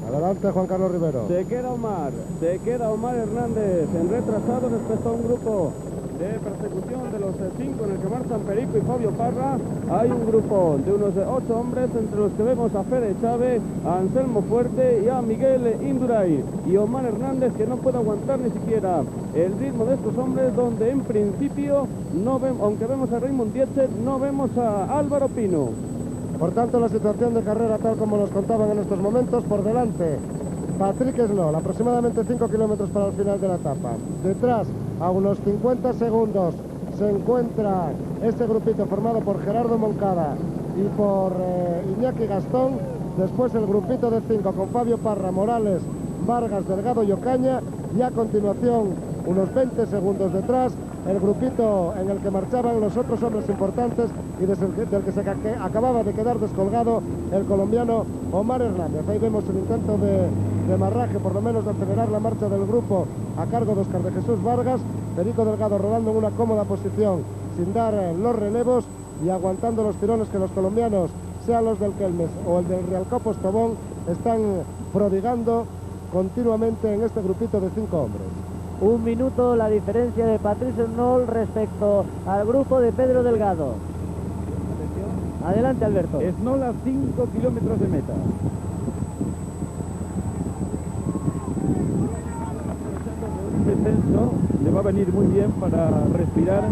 Adelante Juan Carlos Rivero. Se queda Omar Hernández en retrasado respecto a un grupo de persecución de los 5 en el que marchan Perico y Fabio Parra. Hay un grupo de unos 8 hombres, entre los que vemos a Fede Chávez, a Anselmo Fuerte y a Miguel Indurain. Y Omar Hernández, que no puede aguantar ni siquiera el ritmo de estos hombres, donde en principio no vemos, aunque vemos a Raymond Dietze, no vemos a Álvaro Pino. Por tanto, la situación de carrera, tal como nos contaban en estos momentos, por delante Patrick Snoll, aproximadamente 5 kilómetros para el final de la etapa. Detrás, a unos 50 segundos, se encuentra este grupito formado por Gerardo Moncada y por Iñaki Gastón. Después el grupito de 5 con Fabio Parra, Morales, Vargas, Delgado y Ocaña. Y a continuación, unos 20 segundos detrás, el grupito en el que marchaban los otros hombres importantes y del que se acababa de quedar descolgado el colombiano Omar Hernández. Ahí vemos el intento de demarraje, por lo menos de acelerar la marcha del grupo a cargo de Óscar de Jesús Vargas. Perico Delgado rodando en una cómoda posición sin dar los relevos y aguantando los tirones que los colombianos, sean los del Kelmes o el del Realcó Postobón, están prodigando continuamente en este grupito de 5 hombres. 1 minuto la diferencia de Patrick Snoll respecto al grupo de Pedro Delgado. Adelante, Alberto. Snoll a 5 kilómetros de meta. descenso le va a venir muy bien para respirar,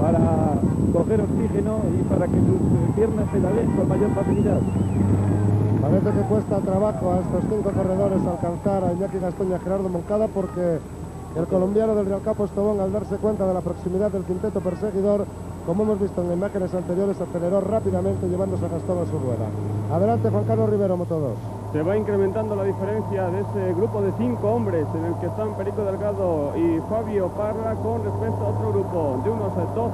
para coger oxígeno y para que sus piernas pedaleen con mayor facilidad. Parece que cuesta trabajo a estos 5 corredores alcanzar a Iñaki Gastón y a Gerardo Moncada, porque el colombiano del Rialcao Postobón, al darse cuenta de la proximidad del quinteto perseguidor, como hemos visto en imágenes anteriores, aceleró rápidamente llevándose a Gastón a su rueda. Adelante, Juan Carlos Rivero, Moto2. Se va incrementando la diferencia de ese grupo de 5 hombres en el que están Perico Delgado y Fabio Parra con respecto a otro grupo de unos 12,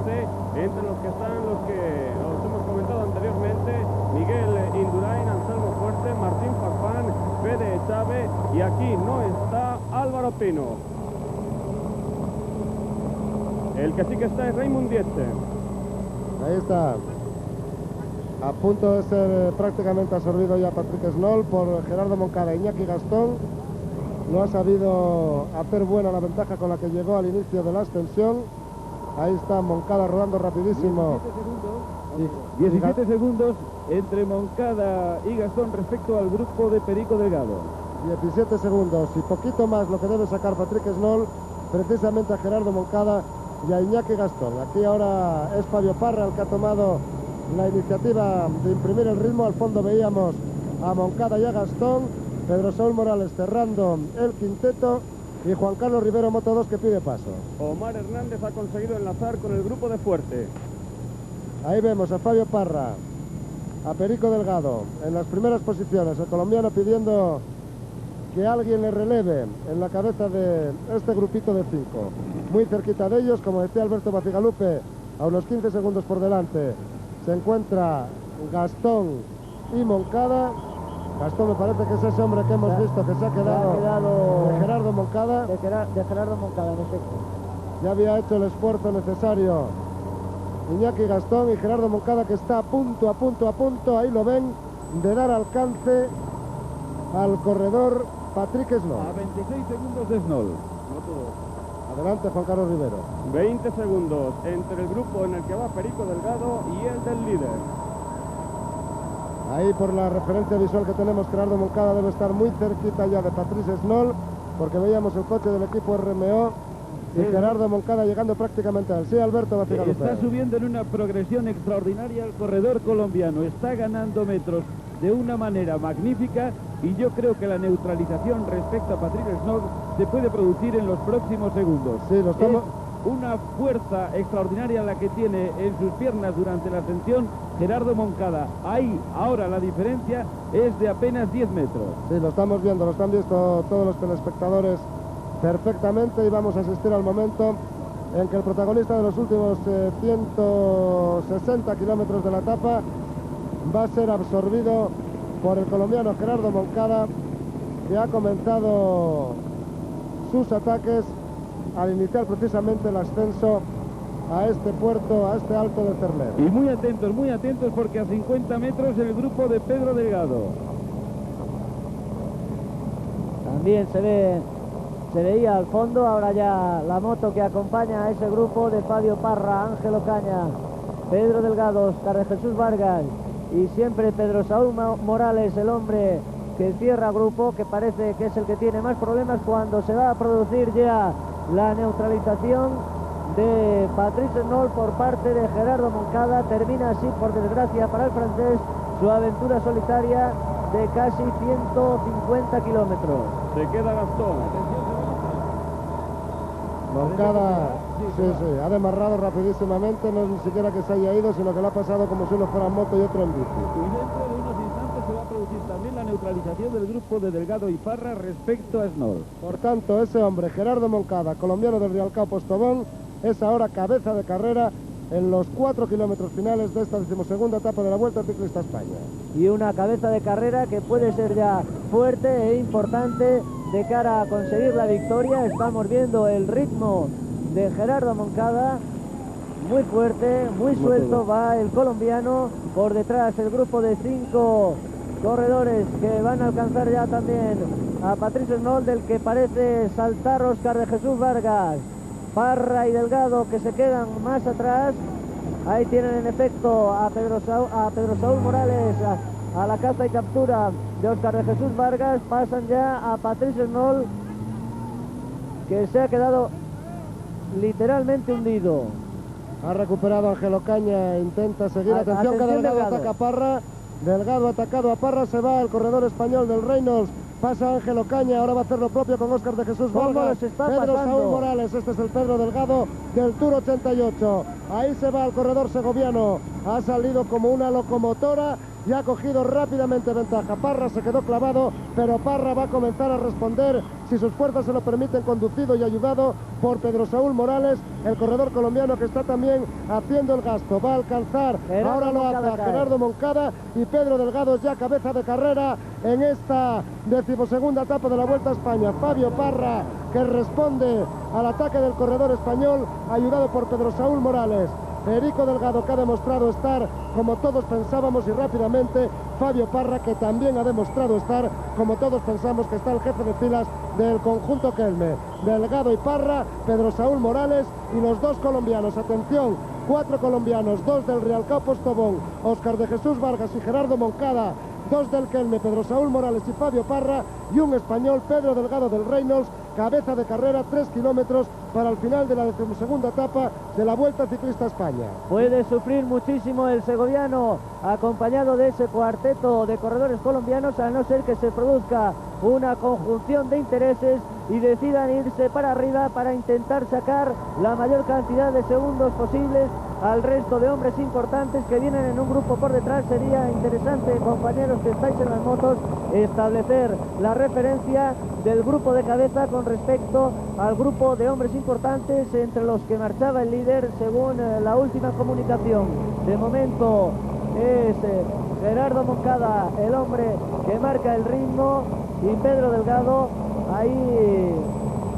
entre los que están los que os hemos comentado anteriormente: Miguel Indurain, Anselmo Fuerte, Martín Farfán, Fede Chávez, y aquí no está Álvaro Pino. El que sí que está es Raymond Dietze. Ahí está. A punto de ser prácticamente absorbido ya Patrick Snoll por Gerardo Moncada. Iñaki Gastón no ha sabido hacer buena la ventaja con la que llegó al inicio de la ascensión. Ahí está Moncada rodando rapidísimo. 17 segundos entre Moncada y Gastón respecto al grupo de Perico Delgado. 17 segundos y poquito más lo que debe sacar Patrick Snoll, precisamente a Gerardo Moncada y a Iñaki Gastón. Aquí ahora es Fabio Parra el que ha tomado la iniciativa de imprimir el ritmo. Al fondo veíamos a Moncada y a Gastón, Pedro Saúl Morales cerrando el quinteto y Juan Carlos Rivero, Moto2, que pide paso. Omar Hernández ha conseguido enlazar con el grupo de Fuerte. Ahí vemos a Fabio Parra, a Perico Delgado en las primeras posiciones, el colombiano pidiendo que alguien le releve en la cabeza de este grupito de 5. Muy cerquita de ellos, como decía Alberto Bacigalupe, a unos 15 segundos por delante se encuentra Gastón y Moncada. Gastón me parece que es ese hombre que hemos visto que se ha quedado de Gerardo Moncada. De Gerardo Moncada, en efecto. Ya había hecho el esfuerzo necesario Iñaki Gastón, y Gerardo Moncada, que está a punto, ahí lo ven, de dar alcance al corredor Patrick Snoll. A 26 segundos de Snoll. Adelante, Juan Carlos Rivero. 20 segundos entre el grupo en el que va Perico Delgado y el del líder. Ahí, por la referencia visual que tenemos, Gerardo Moncada debe estar muy cerquita ya de Patrick Snoll, porque veíamos el coche del equipo RMO y Gerardo Moncada llegando prácticamente al sí. Alberto Bacigalupe. Está subiendo en una progresión extraordinaria el corredor colombiano, está ganando metros de una manera magnífica, y yo creo que la neutralización respecto a Patrick Snoll se puede producir en los próximos segundos. Sí, lo estamos... Es una fuerza extraordinaria la que tiene en sus piernas durante la ascensión Gerardo Moncada. Ahí, ahora la diferencia es de apenas 10 metros. Sí, lo estamos viendo, lo están viendo todos los telespectadores perfectamente, y vamos a asistir al momento en que el protagonista de los últimos 160 kilómetros de la etapa va a ser absorbido por el colombiano Gerardo Moncada, que ha comenzado sus ataques al iniciar precisamente el ascenso a este puerto, a este alto de Cerler. Y muy atentos, porque a 50 metros el grupo de Pedro Delgado. También se veía al fondo, ahora ya la moto que acompaña a ese grupo de Fabio Parra, Ángel Ocaña, Pedro Delgado, Oscar de Jesús Vargas y siempre Pedro Saúl Morales, el hombre que cierra grupo, que parece que es el que tiene más problemas cuando se va a producir ya la neutralización de Patrick Snoll por parte de Gerardo Moncada. Termina así, por desgracia para el francés, su aventura solitaria de casi 150 kilómetros. Se queda Gastón. Moncada, sí, ha demarrado rapidísimamente, no es ni siquiera que se haya ido, sino que lo ha pasado como si uno fuera en moto y otro en bici. Y dentro de unos instantes se va a producir también la neutralización del grupo de Delgado y Parra respecto a Snoll. Por tanto, ese hombre, Gerardo Moncada, colombiano del Rialcao Postobón, es ahora cabeza de carrera en los 4 kilómetros finales de esta 12ª etapa de la Vuelta Ciclista a España. Y una cabeza de carrera que puede ser ya fuerte e importante de cara a conseguir la victoria. Estamos viendo el ritmo de Gerardo Moncada, muy fuerte, muy suelto va el colombiano. Por detrás el grupo de 5 corredores que van a alcanzar ya también a Patrick Snoll, del que parece saltar Oscar de Jesús Vargas. Parra y Delgado que se quedan más atrás. Ahí tienen en efecto a Pedro Saúl Morales a la caza y captura de Oscar de Jesús Vargas. Pasan ya a Patrick Snoll que se ha quedado literalmente hundido. Ha recuperado Ángel Ocaña, intenta seguir. Atención que Delgado ataca a Parra. Delgado atacado a Parra, se va el corredor español del Reynolds. Pasa Ángel Ocaña, ahora va a hacer lo propio con Óscar de Jesús Vargas. Pedro Saúl Morales, este es el Pedro Delgado del Tour 88. Ahí se va el corredor segoviano. Ha salido como una locomotora y ha cogido rápidamente ventaja. Parra se quedó clavado, pero Parra va a comenzar a responder, si sus fuerzas se lo permiten, conducido y ayudado por Pedro Saúl Morales, el corredor colombiano que está también haciendo el gasto. Va a alcanzar, ahora lo hace a Gerardo Moncada, y Pedro Delgado es ya cabeza de carrera en esta 12ª etapa de la Vuelta a España. Fabio Parra, que responde al ataque del corredor español, ayudado por Pedro Saúl Morales. Perico Delgado, que ha demostrado estar como todos pensábamos, y rápidamente Fabio Parra, que también ha demostrado estar como todos pensamos que está el jefe de filas del conjunto Kelme. Delgado y Parra, Pedro Saúl Morales y los dos colombianos. Atención, 4 colombianos, 2 del Real Postobón, Óscar de Jesús Vargas y Gerardo Moncada, 2 del Kelme, Pedro Saúl Morales y Fabio Parra, y un español, Pedro Delgado del Reynolds, cabeza de carrera, 3 kilómetros para el final de la 12ª etapa de la Vuelta Ciclista a España. Puede sufrir muchísimo el segoviano, acompañado de ese cuarteto de corredores colombianos, a no ser que se produzca una conjunción de intereses y decidan irse para arriba para intentar sacar la mayor cantidad de segundos posibles al resto de hombres importantes que vienen en un grupo por detrás. Sería interesante, compañeros que estáis en las motos, establecer la referencia del grupo de cabeza con respecto al grupo de hombres importantes entre los que marchaba el líder según la última comunicación. De momento es Gerardo Moncada el hombre que marca el ritmo, y Pedro Delgado ahí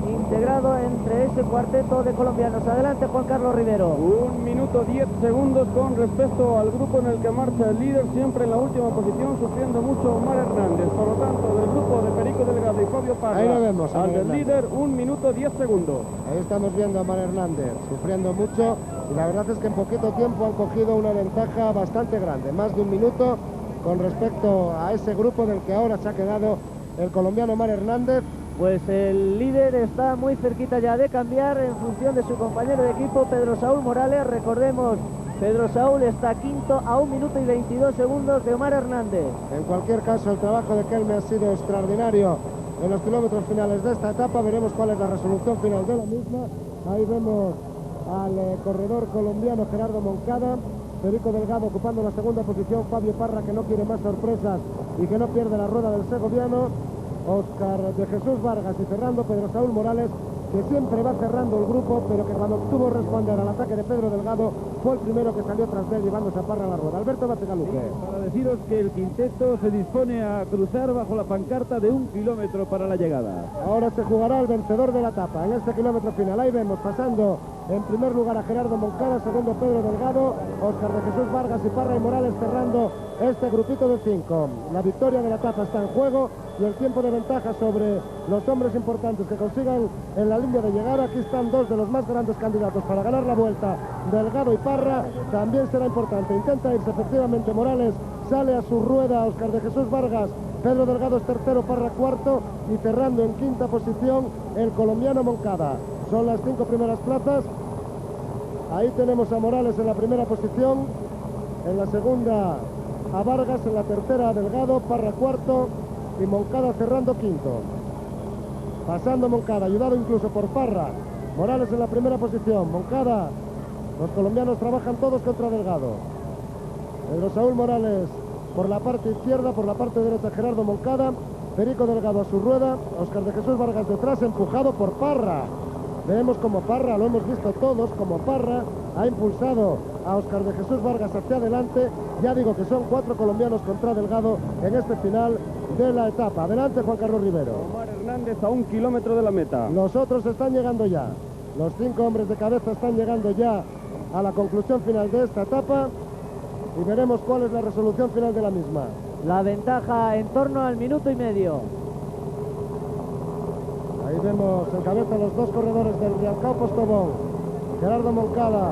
integrado entre ese cuarteto de colombianos. Adelante, Juan Carlos Rivero. 1 minuto 10 segundos con respecto al grupo en el que marcha el líder, siempre en la última posición, sufriendo mucho Omar Hernández. Por lo tanto, del grupo de Perico Delgado y Fabio Parra, ahí lo vemos, al del líder, 1 minuto 10 segundos. Ahí estamos viendo a Omar Hernández sufriendo mucho, y la verdad es que en poquito tiempo han cogido una ventaja bastante grande, más de 1 minuto con respecto a ese grupo del que ahora se ha quedado el colombiano Omar Hernández. Pues el líder está muy cerquita ya de cambiar en función de su compañero de equipo, Pedro Saúl Morales. Recordemos, Pedro Saúl está quinto a 1 minuto y 22 segundos de Omar Hernández. En cualquier caso, el trabajo de Kelme ha sido extraordinario en los kilómetros finales de esta etapa. Veremos cuál es la resolución final de la misma. Ahí vemos al corredor colombiano Gerardo Moncada, Perico Delgado ocupando la 2ª posición, Fabio Parra, que no quiere más sorpresas y que no pierde la rueda del segoviano, Óscar de Jesús Vargas, y cerrando Pedro Saúl Morales, que siempre va cerrando el grupo, pero que cuando tuvo que responder al ataque de Pedro Delgado fue el primero que salió tras de él llevándose a Parra a la rueda. Alberto Bategaluque. Para deciros que el quinteto se dispone a cruzar bajo la pancarta de 1 kilómetro para la llegada. Ahora se jugará el vencedor de la etapa en este kilómetro final. Ahí vemos pasando en primer lugar a Gerardo Moncada, segundo Pedro Delgado, Óscar de Jesús Vargas y Parra y Morales cerrando este grupito de 5. La victoria de la etapa está en juego y el tiempo de ventaja sobre los hombres importantes que consigan en la línea de llegar. Aquí están 2 de los más grandes candidatos para ganar la vuelta, Delgado y Parra. También será importante, intenta irse efectivamente Morales, sale a su rueda Óscar de Jesús Vargas, Pedro Delgado es tercero, Parra cuarto, y cerrando en 5ª posición el colombiano Moncada. Son las 5 primeras plazas. Ahí tenemos a Morales en la primera posición, en la segunda a Vargas, en la tercera a Delgado, Parra cuarto y Moncada cerrando 5º. Pasando Moncada, ayudado incluso por Parra. Morales en la primera posición, Moncada. Los colombianos trabajan todos contra Delgado. Pedro Saúl Morales por la parte izquierda, por la parte derecha Gerardo Moncada, Perico Delgado a su rueda, Óscar de Jesús Vargas detrás, empujado por Parra. Vemos como Parra, lo hemos visto todos, como Parra ha impulsado a Óscar de Jesús Vargas hacia adelante. Ya digo que son 4 colombianos contra Delgado en este final de la etapa. Adelante, Juan Carlos Rivero. Omar Hernández a 1 kilómetro de la meta. Los otros están llegando ya. Los 5 hombres de cabeza están llegando ya a la conclusión final de esta etapa y veremos cuál es la resolución final de la misma. La ventaja en torno al 1,5 minutos. Ahí vemos en cabeza los 2 corredores del Real Postobón, Gerardo Moncada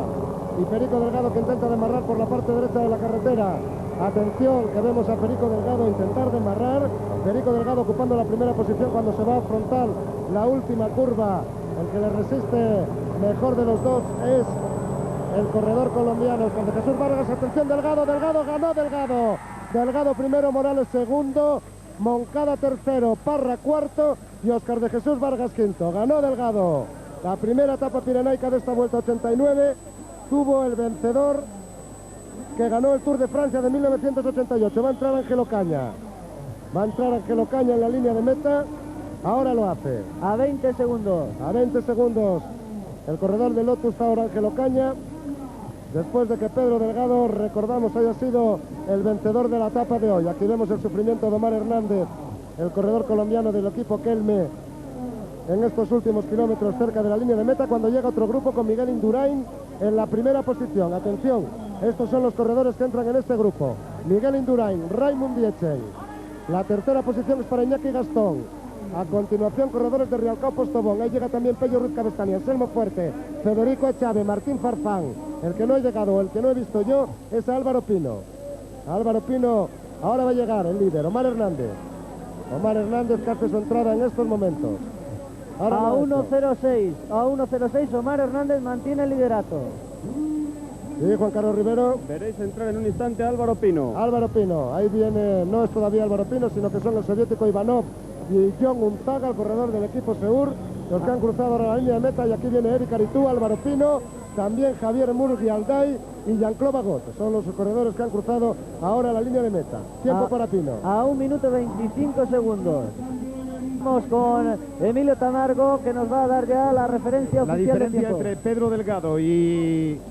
y Perico Delgado, que intenta demarrar por la parte derecha de la carretera. Atención, que vemos a Perico Delgado intentar demarrar. Perico Delgado ocupando la primera posición cuando se va a afrontar la última curva El que le resiste mejor de los dos es el corredor colombiano, Oscar de Jesús Vargas. Atención, Delgado, ganó Delgado. Delgado primero, Morales segundo, Moncada tercero, Parra cuarto y Oscar de Jesús Vargas quinto. Ganó Delgado la primera etapa pirenaica de esta Vuelta 89. Tuvo el vencedor que ganó el Tour de Francia de 1988. Va a entrar Ángelo Caña. En la línea de meta. Ahora lo hace. A 20 segundos. A 20 segundos. El corredor de Lotus está ahora Ángelo Caña. Después de que Pedro Delgado, recordamos, haya sido el vencedor de la etapa de hoy. Aquí vemos el sufrimiento de Omar Hernández, el corredor colombiano del equipo Kelme, en estos últimos kilómetros cerca de la línea de meta, cuando llega otro grupo con Miguel Indurain en la primera posición. Atención, estos son los corredores que entran en este grupo. Miguel Indurain, Raimund Dietzen. La tercera posición es para Iñaki Gastón. A continuación, corredores de Rialcao Postobón. Ahí llega también Pello Ruiz Cabestany, Anselmo Fuerte, Federico Echave, Martín Farfán. El que no ha llegado, el que no he visto yo, es Álvaro Pino. Álvaro Pino, ahora va a llegar el líder, Omar Hernández. Omar Hernández, que hace su entrada en estos momentos. Ahora a 1.06, Omar Hernández mantiene el liderato. Sí, Juan Carlos Rivero. Veréis entrar en un instante a Álvaro Pino. Álvaro Pino, ahí viene, no es todavía Álvaro Pino, sino que son el soviético Ivanov y John Unzaga, el corredor del equipo Seur, los que han cruzado ahora la línea de meta. Y aquí viene Eric Aritú, Álvaro Pino, también Javier Murgui Alday y Jean-Claude Bagot. Son los corredores que han cruzado ahora la línea de meta. Tiempo para Pino. A 1 minuto 25 segundos. Vamos con Emilio Tamargo, que nos va a dar ya la referencia oficial. La diferencia entre Pedro Delgado y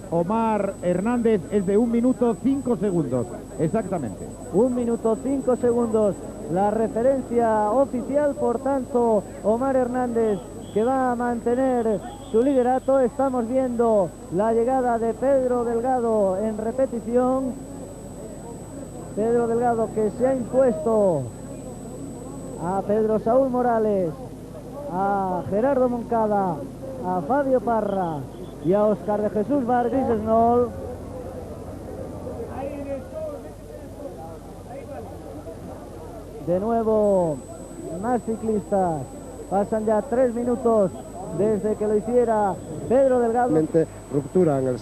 Omar Hernández es de 1 minuto 5 segundos, exactamente. 1 minuto 5 segundos, la referencia oficial. Por tanto, Omar Hernández, que va a mantener su liderato. Estamos viendo la llegada de Pedro Delgado en repetición. Pedro Delgado, que se ha impuesto a Pedro Saúl Morales, a Gerardo Moncada, a Fabio Parra y a Oscar de Jesús Vargas Snoll. De nuevo, más ciclistas. Pasan ya 3 minutos desde que lo hiciera Pedro Delgado. Ruptura en el